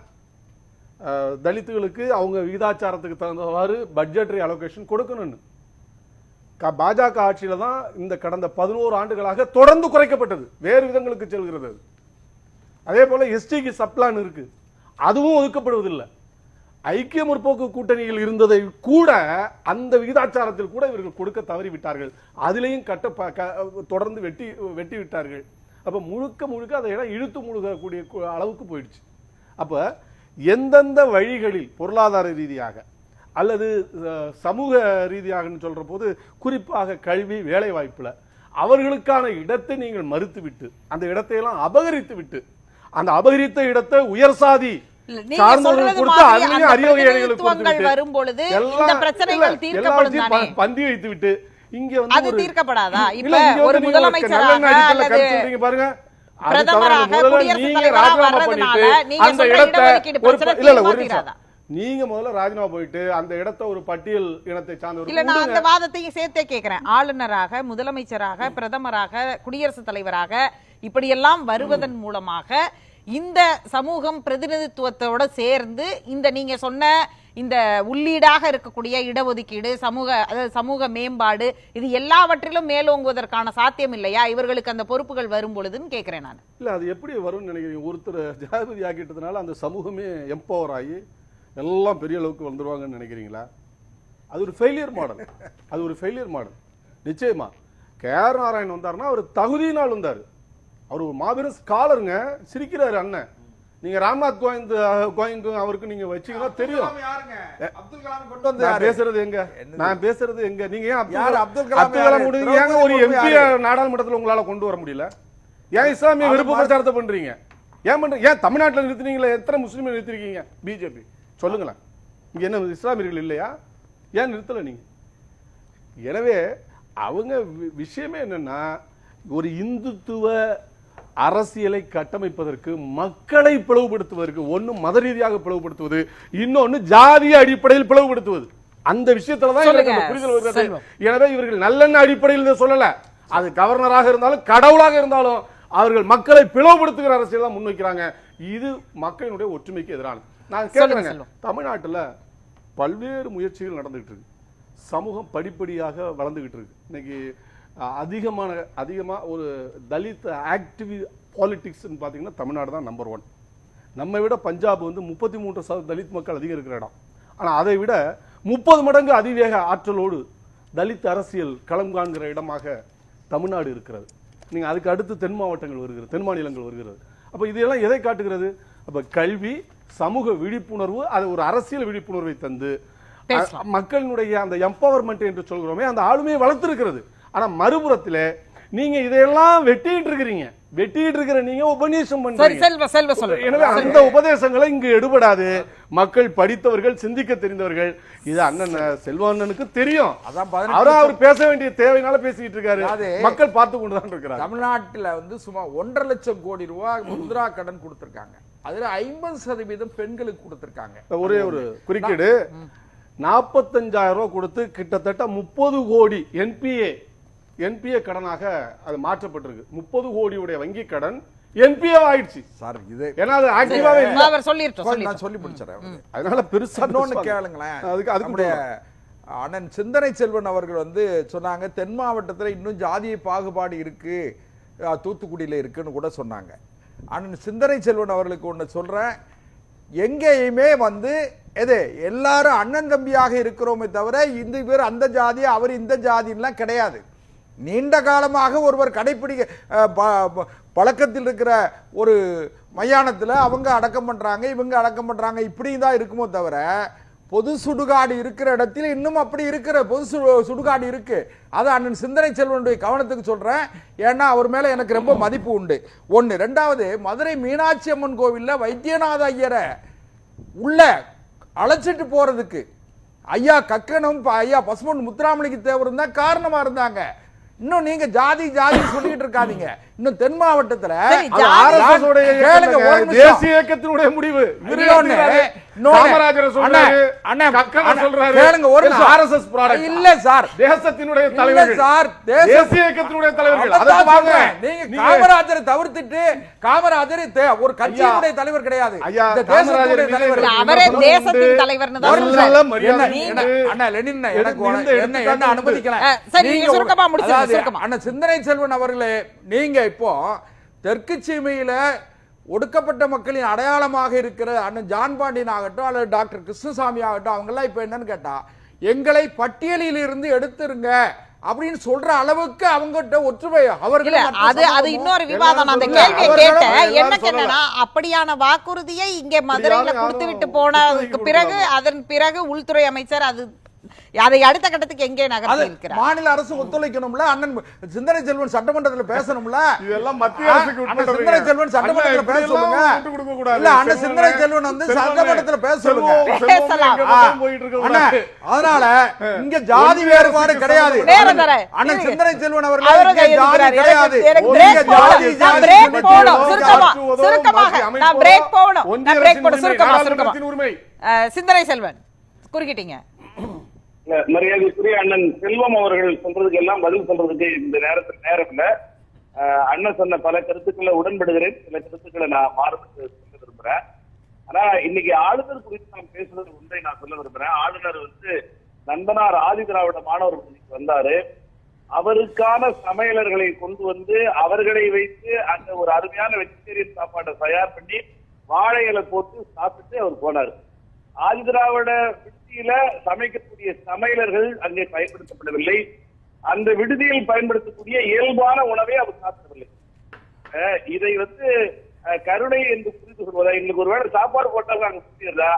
தலித்துகளுக்கு அவங்க விகிதாச்சாரத்துக்கு தகுந்தவாறு பட்ஜெட்டரி அலோகேஷன் கொடுக்கணும்னு பாஜக ஆட்சியில தான் இந்த கடந்த 11 ஆண்டுகளாக தொடர்ந்து குறைக்கப்பட்டது. வேறு விதங்களுக்கு செல்கிறது. அதே போல எஸ்டிக்கு சப்ளான் இருக்கு, அதுவும் ஒதுக்கப்படுவதில்லை. ஐக்கிய முற்போக்கு கூட்டணியில் இருந்ததை கூட அந்த விகிதாச்சாரத்தில் கூட இவர்கள் கொடுக்க தவறிவிட்டார்கள். அதிலையும் தொடர்ந்து வெட்டி விட்டார்கள். அப்ப முழுக்க அதை இழுத்து முழுகக்கூடிய அளவுக்கு போயிடுச்சு. அப்ப எந்தெந்த வழிகளில் பொருளாதார ரீதியாக அல்லது சமூக ரீதியாக சொல்ற போது குறிப்பாக கல்வி வேலை வாய்ப்புல அவர்களுக்கான இடத்தை நீங்கள் மறுத்துவிட்டு அந்த இடத்தை எல்லாம் அபகரித்து விட்டு அந்த அபகரித்த இடத்தை உயர் சாதி பந்தி வைத்து விட்டு இங்க வந்து தீர்க்கப்படாதா? இப்ப ஒரு முதலமைச்சராக பாருங்க, நீங்க முதல்ல ராஜினாமா போயிட்டு அந்த இடத்தை ஒரு பட்டியல் இனத்தை சார்ந்த இல்ல, நான் அந்த வாதத்தையும் சேர்த்தே கேட்கிறேன். ஆளுநராக, முதலமைச்சராக, பிரதமராக, குடியரசுத் தலைவராக இப்படியெல்லாம் வருவதன் மூலமாக இந்த சமூகம் பிரதிநிதித்துவத்தோட சேர்ந்து இந்த நீங்க சொன்ன இந்த உள்ளீடாக இருக்கக்கூடிய இடஒதுக்கீடு, சமூக மேம்பாடு, இது எல்லாவற்றிலும் மேலோங்குவதற்கான சாத்தியம் இல்லையா இவர்களுக்கு அந்த பொறுப்புகள் வரும் பொழுதுன்னு கேட்கிறேன் நான். இல்ல, அது எப்படி வரும்னு நினைக்கிறீங்க? ஒருத்தர் ஜனாதிபதி ஆக்கிட்டதுனால அந்த சமூகமே எம்பவர் ஆகி எல்லாம் பெரிய அளவுக்கு வந்துருவாங்கன்னு நினைக்கிறீங்களா? அது ஒரு ஃபெயிலியர் மாடல். அது ஒரு ஃபெயிலியர் மாடல் நிச்சயமா. கே.ஆர். நாராயணன் வந்தாருன்னா அவர் தகுதியினால் வந்தார். அவர் ஒரு மாபெரும் ஸ்காலருங்க. சிரிக்கிறாரு அண்ணன். நீங்க ராம்நாத் கோவிந்த் அவருக்கு நீங்க வச்சீங்கன்னா தெரியும். பேசுறது எங்க? நான் பேசுறது எங்க? நீங்க ஏன் அப்துல் கலாம் ஒரு எம்பி நாடாளுமன்றத்தில் உங்களால கொண்டு வர முடியல? ஏன் இஸ்லாமிய விருப்ப பிரச்சாரத்தை பண்றீங்க? ஏன் தமிழ்நாட்டில் நிறுத்தினீங்களே? எத்தனை முஸ்லீம் நிறுத்திருக்கீங்க பிஜேபி? சொல்லுங்களேன். இங்க என்ன இஸ்லாமியர்கள் இல்லையா? ஏன் நிறுத்தல நீங்க? எனவே அவங்க விஷயமே என்னன்னா, ஒரு இந்துத்துவ அரசியலை கட்டமைப்பதற்கு, மக்களை பிளவுபடுத்துவதற்கு, ஒன்னு மத ரீதியாக பிளவுபடுத்துவது, இன்னொன்னு ஜாதிய அடிப்படையில் பிளவுபடுத்துவது. அந்த விஷயத்துலதான் எனக்கு புரிதல் வருகிறது. எனவே இவர்கள் நல்லெண்ண அடிப்படையில் சொல்லல. அது கவர்னராக இருந்தாலும் கடவுளாக இருந்தாலும் அவர்கள் மக்களை பிளவுபடுத்துகிற அரசியல் தான் முன்வைக்கிறாங்க. இது மக்களினுடைய ஒற்றுமைக்கு எதிரானது. நான் கேட்கிறேங்க, தமிழ்நாட்டில் பல்வேறு முயற்சிகள் நடந்துகிட்டு இருக்கு. சமூகம் படிப்படியாக வளர்ந்துகிட்டு இருக்கு. இன்னைக்கு அதிகமா ஒரு தலித் ஆக்டிவ் பாலிடிக்ஸ் பாத்தீங்கன்னா தமிழ்நாடு தான் நம்பர் 1. நம்ம விட பஞ்சாப் 33% தலித் மக்கள் அதிகம் இருக்கிற இடம். ஆனா அதை விட 30 மடங்கு அதிவேக ஆற்றலோடு தலித் அரசியல் களம் காண்கிற இடமாக தமிழ்நாடு இருக்கிறது. நீங்க அதுக்கு அடுத்து தென் மாவட்டங்கள் வருகிறது, தென் மாநிலங்கள் வருகிறது. அப்ப இதெல்லாம் எதை காட்டுகிறது? அப்ப கல்வி, சமூக விழிப்புணர்வு, அது ஒரு அரசியல் விழிப்புணர்வை தந்து மக்களினுடைய அந்த எம்பவர்மெண்ட் என்று சொல்கிறோமே அந்த ஆளுமையை வளர்த்திருக்கிறது. ஆனா மறுபுறத்திலே நீங்க இதையெல்லாம் வெட்டிட்டு இருக்கிற நீங்க உபதேசம் பண்றீங்க. எனவே அந்த உபதேசங்களை இங்கு எடுபடாது. மக்கள் படித்தவர்கள், சிந்திக்க தெரிந்தவர்கள். இது அண்ணன் செல்வண்ணனுக்கு தெரியும். அவர் பேச வேண்டிய தேவையினால பேசிட்டு இருக்காரு. மக்கள் பார்த்து கொண்டுதான் இருக்கிறார். தமிழ்நாட்டில் சும்மா 1.5 லட்சம் கோடி ரூபாய் முத்ரா கடன் கொடுத்திருக்காங்க. அதுல 50% பெண்களுக்கு கொடுத்திருக்காங்க. ஒரே ஒரு குறுக்கீடு, 45,000 ரூபாய் கொடுத்து கிட்டத்தட்ட 30 கோடி என்பிஏ கடனாக அது மாற்றப்பட்டிருக்கு. 30 கோடியுடைய வங்கி கடன் என்பிஏ ஆயிடுச்சு சார். இது ஏன்னா அது ஆக்டிவாவே இல்ல. அவர் சொல்லிட்டோம், நான் சொல்லி முடிச்சறேன். அதனால பெருசா இன்னொன்னு கேளுங்களேன். அதுக்கு அண்ணன் சிந்தனை செல்வன் அவர்கள் சொன்னாங்க, தென் மாவட்டத்தில் இன்னும் ஜாதிய பாகுபாடு இருக்கு, தூத்துக்குடியில இருக்குன்னு கூட சொன்னாங்க. அண்ணன் சிந்தனை செல்வன் அவர்களுக்கு ஒண்ணு சொல்றேன், எங்கேயுமே எது எல்லாரும் அண்ணன் தம்பியாக இருக்கிறோமே தவிர இந்த பேர் அந்த ஜாதி அவர் இந்த ஜாதிலாம் கிடையாது. நீண்ட காலமாக ஒருவர் கடைப்பிடிக்க பழக்கத்தில் இருக்கிற ஒரு மயானத்தில் அவங்க அடக்கம் பண்றாங்க, இவங்க அடக்கம் பண்றாங்க, இப்படி தான் இருக்குமோ தவிர பொது சுடுகாடு இருக்கிற இடத்தில் இன்னும் அப்படி இருக்கிற பொது சுடுகாடு இருக்கு. அது அண்ணன் சிந்தனை செல்வனுடைய கவனத்துக்கு சொல்றேன். ஏன்னா அவர் மேல எனக்கு ரொம்ப மதிப்பு உண்டு. ஒன்னு. ரெண்டாவது, மதுரை மீனாட்சி அம்மன் கோவில்ல வைத்தியநாத ஐயரை உள்ள அழைச்சிட்டு போறதுக்கு ஐயா கக்கனும் ஐயா பசுமன் முத்துராமலிங்க தேவரும் தான் காரணமா இருந்தாங்க. இன்னும் நீங்க ஜாதி சொல்லிட்டு இருக்காதீங்க. இன்னும் தென் மாவட்டத்துல தேசிய இயக்கத்தினுடைய முடிவு இல்ல சார், தேசத்தினுடைய தலைவர் சார், தேசிய இயக்கத்தினுடைய தலைவர்கள். நீங்க காமராஜரை தவிர்த்துட்டு, காமராஜர் ஒரு கட்சியினுடைய தலைவர் கிடையாது, தேசத்தினுடைய தலைவர். அவரே தேசத்தின் தலைவர்னு தான் சொல்றாரு. அண்ணா லெனின் என்ன அனுமதிக்கலாம். அண்ணா சிந்தனை செல்வன் அவர்களே, நீங்க இப்போ தெற்கு சீமையில ஒடுக்கப்பட்ட மக்களின் அடையாளமாக இருக்கிற அண்ணன் ஜான் பாண்டியன் ஆகட்டும் அல்லது டாக்டர் கிருஷ்ணசாமி ஆகட்டும், அவங்க எல்லாம் இப்ப என்னன்னு கேட்டா எங்களை பட்டியலில் இருந்து எடுத்துருங்க அப்படின்னு சொல்ற அளவுக்கு அவங்ககிட்ட ஒற்றுமை. அவர்கள் அது இன்னொரு விவாதம். அந்த கேள்வியை கேட்டேன். என்ன கேட்டா, அப்படியான வாக்குறுதியை இங்கே மதுரையில கொடுத்து விட்டு போனதுக்கு பிறகு அதன் பிறகு உள்துறை அமைச்சர் அதை அடுத்த கட்டத்துக்கு எங்கே நகர்த்தி இருக்கிறார்? மாநில அரசு ஒத்துழைக்கணும்ல. அண்ணன் சிந்தனை செல்வன் சட்டமன்றத்தில் பேசணும்ல. இதெல்லாம் மத்திய அரசுக்கு உட்பட்டது. சிந்தனை செல்வன் சட்டமன்றத்தில் பேச சொல்லுங்க. இல்ல அண்ணன் சிந்தனை செல்வன் சட்டமன்றத்தில் பேச சொல்லுங்க. அதனால இங்க ஜாதி வேறுபாடு கிடையாது. அண்ணன் சிந்தனை செல்வன் அவர்கள் ஜாதி கிடையாது. சிந்தனை செல்வன் குறுக்கிட்டீங்க. மரியாதைக்குரிய அண்ணன் செல்வம் அவர்கள் சொல்றதுக்கு எல்லாம் பதில் சொல்றதுக்கு இந்த நேரத்தில் நேரம் இல்ல. அண்ணன் சொன்ன பல கருத்துக்களை உடன்படுகிறேன், சில கருத்துக்களை நான் மாறுபட்டு சொல்ல விரும்புறேன். ஆனா இன்னைக்கு ஆளுநர் குறித்து நான் பேசுறது ஒன்றை நான் சொல்ல விரும்புறேன். ஆளுநர் நந்தனார் ஆதி திராவிட மாணவர் பள்ளிக்கு வந்தாரு. அவருக்கான சமையலர்களை கொண்டு அவர்களை வைத்து அந்த ஒரு அருமையான வெஜிடேரியன் சாப்பாட்டை தயார் பண்ணி வாழை இலை போட்டு சாப்பிட்டு அவர் போனார். ஆதி திராவிட விடுதியில சமைக்கக்கூடிய சமையலர்கள் அங்கே பயன்படுத்தப்படவில்லை. அந்த விடுதியில் பயன்படுத்தக்கூடிய இயல்பான உணவை அவர் சாப்பிடவில்லை. இதை கருணை என்று புரிந்து கொள்வதா? எங்களுக்கு ஒருவேளை சாப்பாடு போட்டால் நாங்கள் புரியுறதா,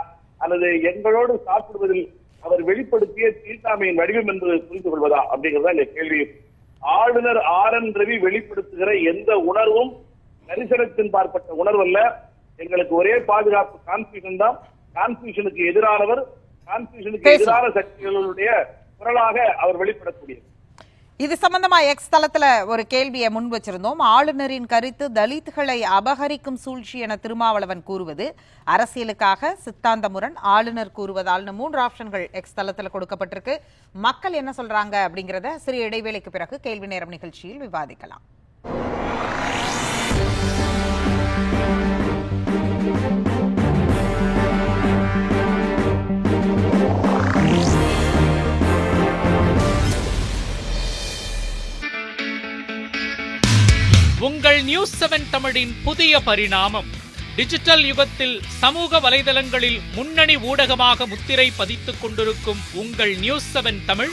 அல்லது எங்களோடு சாப்பிடுவதில் அவர் வெளிப்படுத்திய தீட்டாமையின் வடிவம் என்று புரிந்து கொள்வதா அப்படிங்கிறதா இந்த கேள்வி. ஆளுநர் ஆர் என் ரவி வெளிப்படுத்துகிற எந்த உணர்வும் தரிசனத்தின் பார்ப்பட்ட உணர்வு அல்ல. எங்களுக்கு ஒரே பாதுகாப்பு கான்ஸ்டியூஷன் தான். கான்ஸ்டியூஷனுக்கு எதிரானவர், கான்ஸ்டியூஷனுக்கு எதிரான சக்திகளுடைய குரலாக அவர் வெளிப்படக்கூடியது. இது சம்பந்தமா எக்ஸ் தளத்துல ஒரு கேள்வியை முன் வச்சிருந்தோம். ஆளுநரின் கருத்து தலித்களை அபகரிக்கும் சூழ்ச்சி என திருமாவளவன் கூறுவது அரசியலுக்காக சித்தாந்த முரண், ஆளுநர் கூறுவதால்னு 3 ஆப்ஷன்கள் எக்ஸ் தளத்துல கொடுக்கப்பட்டிருக்கு. மக்கள் என்ன சொல்றாங்க அப்படிங்கறத சிறிய இடைவேளைக்கு பிறகு கேள்வி நேரம் நிகழ்ச்சியில் விவாதிக்கலாம். உங்கள் நியூஸ் 7 தமிழின் புதிய பரிணாமம். டிஜிட்டல் யுகத்தில் சமூக வலைதளங்களில் முன்னணி ஊடகமாக முத்திரை பதித்துக் கொண்டிருக்கும் உங்கள் news 7 Tamil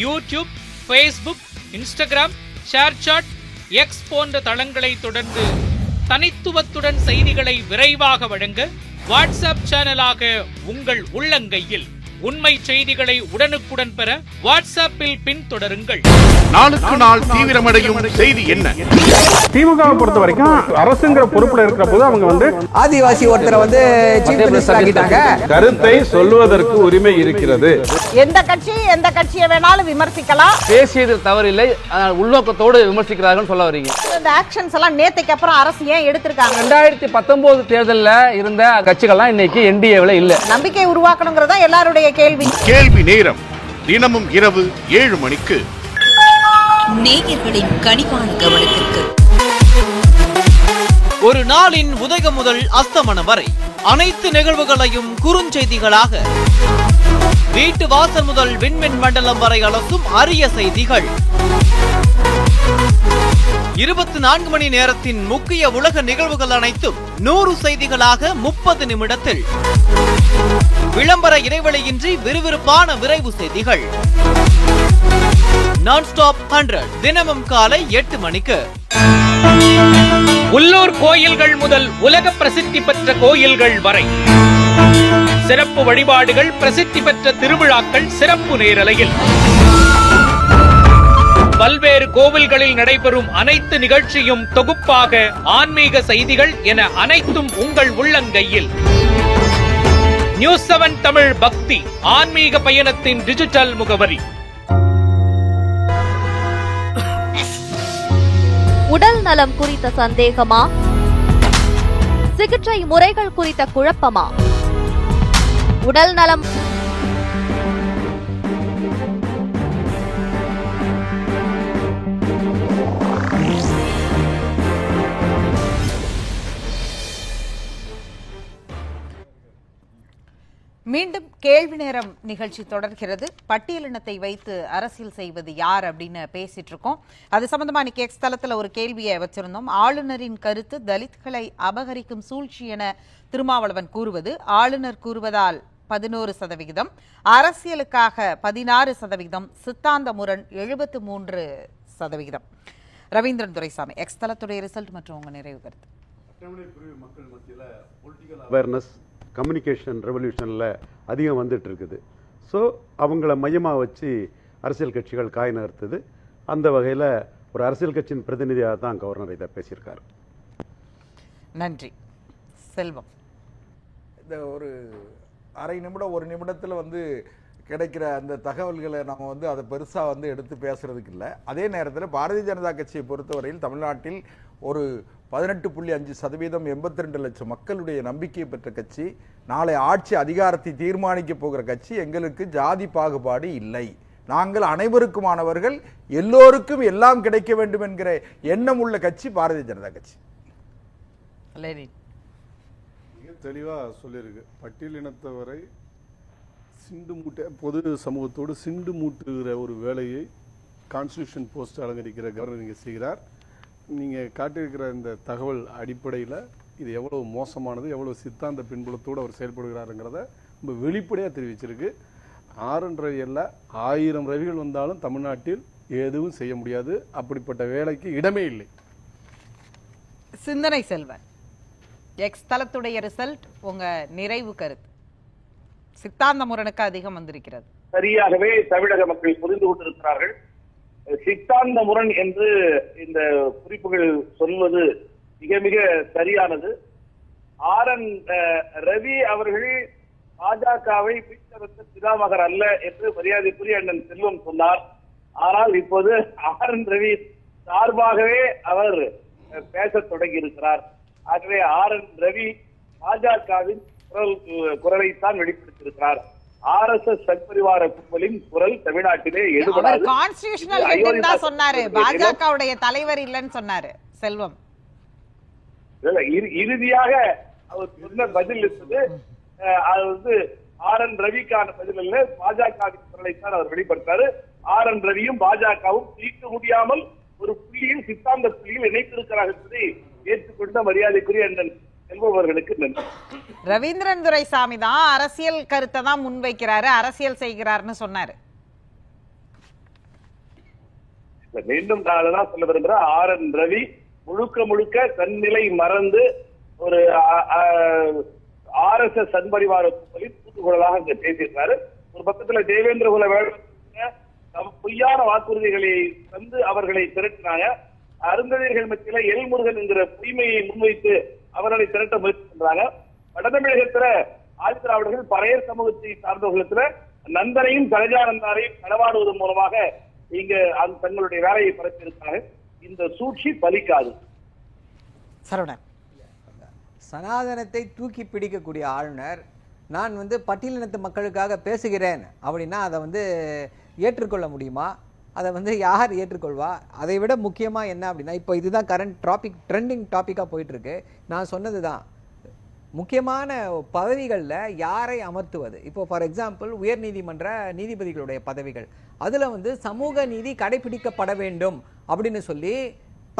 YouTube, Facebook, Instagram, ShareChat, X போன்ற தளங்களை தொடர்ந்து தனித்துவத்துடன் செய்திகளை விரைவாக வழங்க வாட்ஸ்அப் சேனலாக உங்கள் உள்ளங்கையில் உண்மை செய்திகளை உடனுக்குடன் பெற வாட்ஸ்அப்பில் பின்தொடருங்கள். நாளுக்கு நாள் தீவிரமடையும் செய்தி என்ன? திமுகவை பொறுத்த வரைக்கும் அரசுங்கிற பொறுப்புல இருக்கிற போது அவங்க வந்து ஆதிவாசி ஒருத்தரை வந்து சீஃப் மினிஸ்டர் ஆக்கிட்டாங்க. கருத்தை சொல்லுவதற்கு உரிமை இருக்கிறது. எந்த கட்சியை வேணாலும் விமர்சிக்கலாம். பேசியது தவறில்லை, உள்நோக்கத்தோடு விமர்சிக்கிறார்கள் சொல்ல வரீங்க. இந்த ஆக்ஷன்ஸ் எல்லாம் நேத்துக்கு அப்புறம் அரசு ஏன் எடுத்திருக்காங்க? 2019 தேர்தலில் இருந்த கட்சிகள்லாம் இன்னைக்கு என்டிஏவில் இல்ல. நம்பிக்கை உருவாக்கணுங்கிறதா எல்லாருடைய கேள்வி. கேள்வி நேரம் தினமும் இரவு 7 மணிக்கு. நேயர்களின் கனிவான கவனத்திற்கு. ஒரு நாளின் உதயம் முதல் அஸ்தமனம் வரை அனைத்து நிகழ்வுகளையும் குறுஞ்செய்திகளாக, வீட்டு வாசல் முதல் விண்மின் மண்டலம் வரை அலசும் அரிய செய்திகள், 24 மணி நேரத்தின் முக்கிய உலக நிகழ்வுகள் அனைத்தும் 100 செய்திகளாக 30 நிமிடத்தில், விளம்பர இடைவெளியின்றி விறுவிறுப்பான விரைவு செய்திகள், நான்-ஸ்டாப் 100 தினமும் காலை 8 மணிக்கு. உள்ளூர் கோயில்கள் முதல் உலக பிரசித்தி பெற்ற கோயில்கள் வரை சிறப்பு வழிபாடுகள், பிரசித்தி பெற்ற திருவிழாக்கள் சிறப்பு நேரலையில், பல்வேறு கோவில்களில் நடைபெறும் அனைத்து நிகழ்ச்சியும் தொகுப்பாக ஆன்மீக செய்திகள் என அனைத்தும் உங்கள் உள்ளங்கையில். நியூஸ் 7 தமிழ் பக்தி ஆன்மீக பயணத்தின் டிஜிட்டல் முகவரி. உடல் நலம் குறித்த சந்தேகமா? சிகிச்சை முறைகள் குறித்த குழப்பமா? உடல் நலம் மீண்டும் கேள்வி நேரம் நிகழ்ச்சி தொடர்கிறது. பட்டியலினத்தை வைத்து அரசியல் செய்வது யார் அப்படின்னு பேசிட்டு இருக்கோம். அது சம்பந்தமா இன்னைக்கு எக்ஸ் தளத்துல ஒரு கேள்வியை வச்சிருந்தோம். ஆளுநரின் கருத்து தலித்களை அபகரிக்கும் சூழ்ச்சி என திருமாவளவன் கூறுவது ஆளுநர் கூறுவதால் 11%, அரசியலுக்காக 16%, சித்தாந்த முரண் 73%. ரவீந்திரன் துரைசாமி, எக்ஸ் தளத்துடைய ரிசல்ட் மற்றும் உங்க நிறைவு கருத்து. மக்கள் மத்தியில பொலிட்டிக்கல் அவேர்னஸ், கம்யூனிகேஷன் ரெவல்யூஷனில் அதிகம் வந்துட்டு இருக்குது. ஸோ அவங்கள மையமாக வச்சு அரசியல் கட்சிகள் காய் நகர்த்துது. அந்த வகையில் ஒரு அரசியல் கட்சியின் பிரதிநிதியாக தான் கவர்னர் இதை பேசியிருக்காரு. நன்றி. செல்வம், இந்த ஒரு அரை நிமிடம் 1 நிமிடத்தில் கிடைக்கிற அந்த தகவல்களை நம்ம அதை பெருசாக எடுத்து பேசுறதுக்கு இல்லை. அதே நேரத்தில் பாரதிய ஜனதா கட்சியை பொறுத்தவரையில் தமிழ்நாட்டில் ஒரு 18.5%, 82 லட்சம் மக்களுடைய நம்பிக்கையை பெற்ற கட்சி, நாளை ஆட்சி அதிகாரத்தை தீர்மானிக்க போகிற கட்சி. எங்களுக்கு ஜாதி பாகுபாடு இல்லை, நாங்கள் அனைவருக்குமானவர்கள், எல்லோருக்கும் எல்லாம் கிடைக்க வேண்டும் என்கிற எண்ணம் உள்ள கட்சி பாரதிய ஜனதா கட்சி. தெளிவாக சொல்லியிருக்கு. பட்டியலினத்தவரை சிண்டு மூட்டை பொது சமூகத்தோடு சிண்டு மூட்டுகிற ஒரு வேலையை கான்ஸ்டியூஷன் போஸ்ட் அலங்கரிக்கிற கவர்னர் இங்கே செய்கிறார். நீங்கள் காட்டியிருக்கிற இந்த தகவல் அடிப்படையில் இது எவ்வளோ மோசமானது, எவ்வளோ சித்தாந்த பின்புலத்தோடு அவர் செயல்படுகிறாருங்கிறத ரொம்ப வெளிப்படையாக தெரிவிச்சிருக்கு. 6 ரவி அல்ல, 1000 ரவிகள் வந்தாலும் தமிழ்நாட்டில் எதுவும் செய்ய முடியாது. அப்படிப்பட்ட வேலைக்கு இடமே இல்லை. சிந்தனை செல்வன், எக்ஸ் தளத்துடைய ரிசல்ட், உங்க நிறைவு கருத்து. சித்தாந்த முரணுக்கு அதிகம் வந்திருக்கிறது. சரியாகவே தமிழக மக்கள் புரிந்து கொண்டிருக்கிறார்கள். சித்தாந்த முரண் என்று இந்த குறிப்புகள் சொல்வது மிக மிக சரியானது. RN ரவி அவர்கள் பாஜகவை பின்தொடர்ந்த பிதாமகர் அல்ல என்று மரியாதைக்குரிய அண்ணன் செல்வம் சொன்னார். ஆனால் இப்போது RN ரவி சார்பாகவே அவர் பேசத் தொடங்கி இருக்கிறார். ஆகவே RN ரவி பாஜகவின் குரலைத்தான் வெளிப்படுத்தியிருக்கிறார். RSS சத்பரிவார கும்பலின் குரல் தமிழ்நாட்டிலே அவர் கான்ஸ்டிடியூஷனல் ஹெட் தான் சொன்னாரு, பாஜகவுடைய தலைவர் இல்லன்னு சொன்னாரு செல்வம். இறுதியாக அவர் சொன்ன பதில் இருந்தது, அது வந்து RN ரவிக்கான பதில் அல்ல, பாஜகவின் குரலைத்தான் அவர் வெளிப்படுத்தாரு. RN ரவியும் பாஜகவும் தீர்க்க முடியாமல் ஒரு புள்ளியில் சித்தாந்த புள்ளியில் இணைத்திருக்கிறார்கள் என்பதை ஏற்றுக்கொண்ட மரியாதைக்குரிய அண்ணன் செல்வம் அவர்களுக்கு நன்றி. ரவீந்திரன் துரைசாமி தான் அரசியல் கருத்தை தான் முன்வைக்கிறாரு, அரசியல் செய்கிறார்னு சொன்னாரு. மீண்டும் நான் அதான் சொல்ல விரும்புறேன், RN ரவி முழுக்க முழுக்க தன்னிலை மறந்து ஒரு RSS சன்பரிவார கும்பலின் தூதுகுழலாக இங்க பேசியிருக்காரு. ஒரு பக்கத்துல தேவேந்திர குல வேளாண் பொய்யான வாக்குறுதிகளை தந்து அவர்களை திரட்டினாங்க. அருந்ததியர்கள் மத்தியில எல் முருகன் என்கிற பொய்மையை முன்வைத்து அவர்களை திரட்ட முயற்சி பண்றாங்க. வடதமிழகத்துல ஆதிதிராவிடர்கள் பறையர் சமூகத்தை சார்ந்தவர்களத்துல நந்தனையும் சகஜானந்தாரையும் களவாடுவதன் மூலமாக இங்க தங்களுடைய வேலையை பரப்பியிருக்காங்க. இந்த சூழ்ச்சி பலிக்காது. சரவணன், சனாதனத்தை தூக்கி பிடிக்கக்கூடிய ஆளுநர் நான் வந்து பட்டியலினத்து மக்களுக்காக பேசுகிறேன் அப்படின்னா அதை வந்து ஏற்றுக்கொள்ள முடியுமா? அதை வந்து யார் ஏற்றுக்கொள்வா? அதை விட முக்கியமாக என்ன அப்படின்னா, இப்போ இதுதான் கரண்ட் ட்ரெண்டிங் டாப்பிக்காக போயிட்டுருக்கு. நான் சொன்னது தான், முக்கியமான பதவிகளில் யாரை அமர்த்துவது. இப்போ ஃபார் எக்ஸாம்பிள் உயர்நீதிமன்ற நீதிபதிகளுடைய பதவிகள், அதில் வந்து சமூக நீதி கடைபிடிக்கப்பட வேண்டும் அப்படின்னு சொல்லி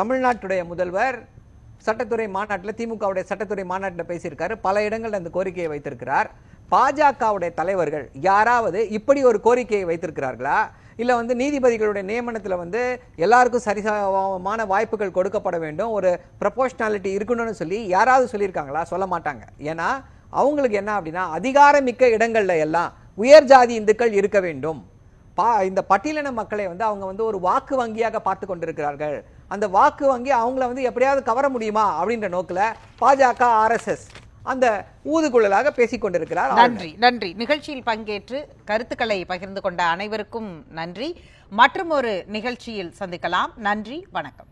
தமிழ்நாட்டுடைய முதல்வர் சட்டத்துறை மாநாட்டில், திமுகவுடைய சட்டத்துறை மாநாட்டில் பேசியிருக்காரு. பல இடங்களில் அந்த கோரிக்கையை வைத்திருக்கிறார். பாஜகவுடைய தலைவர்கள் யாராவது இப்படி ஒரு கோரிக்கையை வைத்திருக்கிறார்களா? இல்லை வந்து நீதிபதிகளுடைய நியமனத்தில் வந்து எல்லாருக்கும் சரிசமமான வாய்ப்புகள் கொடுக்கப்பட வேண்டும், ஒரு ப்ரொபோஷனாலிட்டி இருக்கணும்னு சொல்லி யாராவது சொல்லியிருக்காங்களா? சொல்ல மாட்டாங்க. ஏன்னா அவங்களுக்கு என்ன அப்படின்னா, அதிகாரமிக்க இடங்கள்ல எல்லாம் உயர் ஜாதி இந்துக்கள் இருக்க வேண்டும். இந்த பட்டியலின மக்களை வந்து அவங்க வந்து ஒரு வாக்கு வங்கியாக பார்த்து கொண்டிருக்கிறார்கள். அந்த வாக்கு வங்கி அவங்கள வந்து எப்படியாவது கவர முடியுமா அப்படின்ற நோக்கில் பாஜக RSS அந்த ஊதுகுழலாக பேசிக் கொண்டிருக்கிறார். நன்றி நன்றி. நிகழ்ச்சியில் பங்கேற்று கருத்துக்களை பகிர்ந்து கொண்ட அனைவருக்கும் நன்றி. மற்றும் ஒரு நிகழ்ச்சியில் சந்திக்கலாம். நன்றி, வணக்கம்.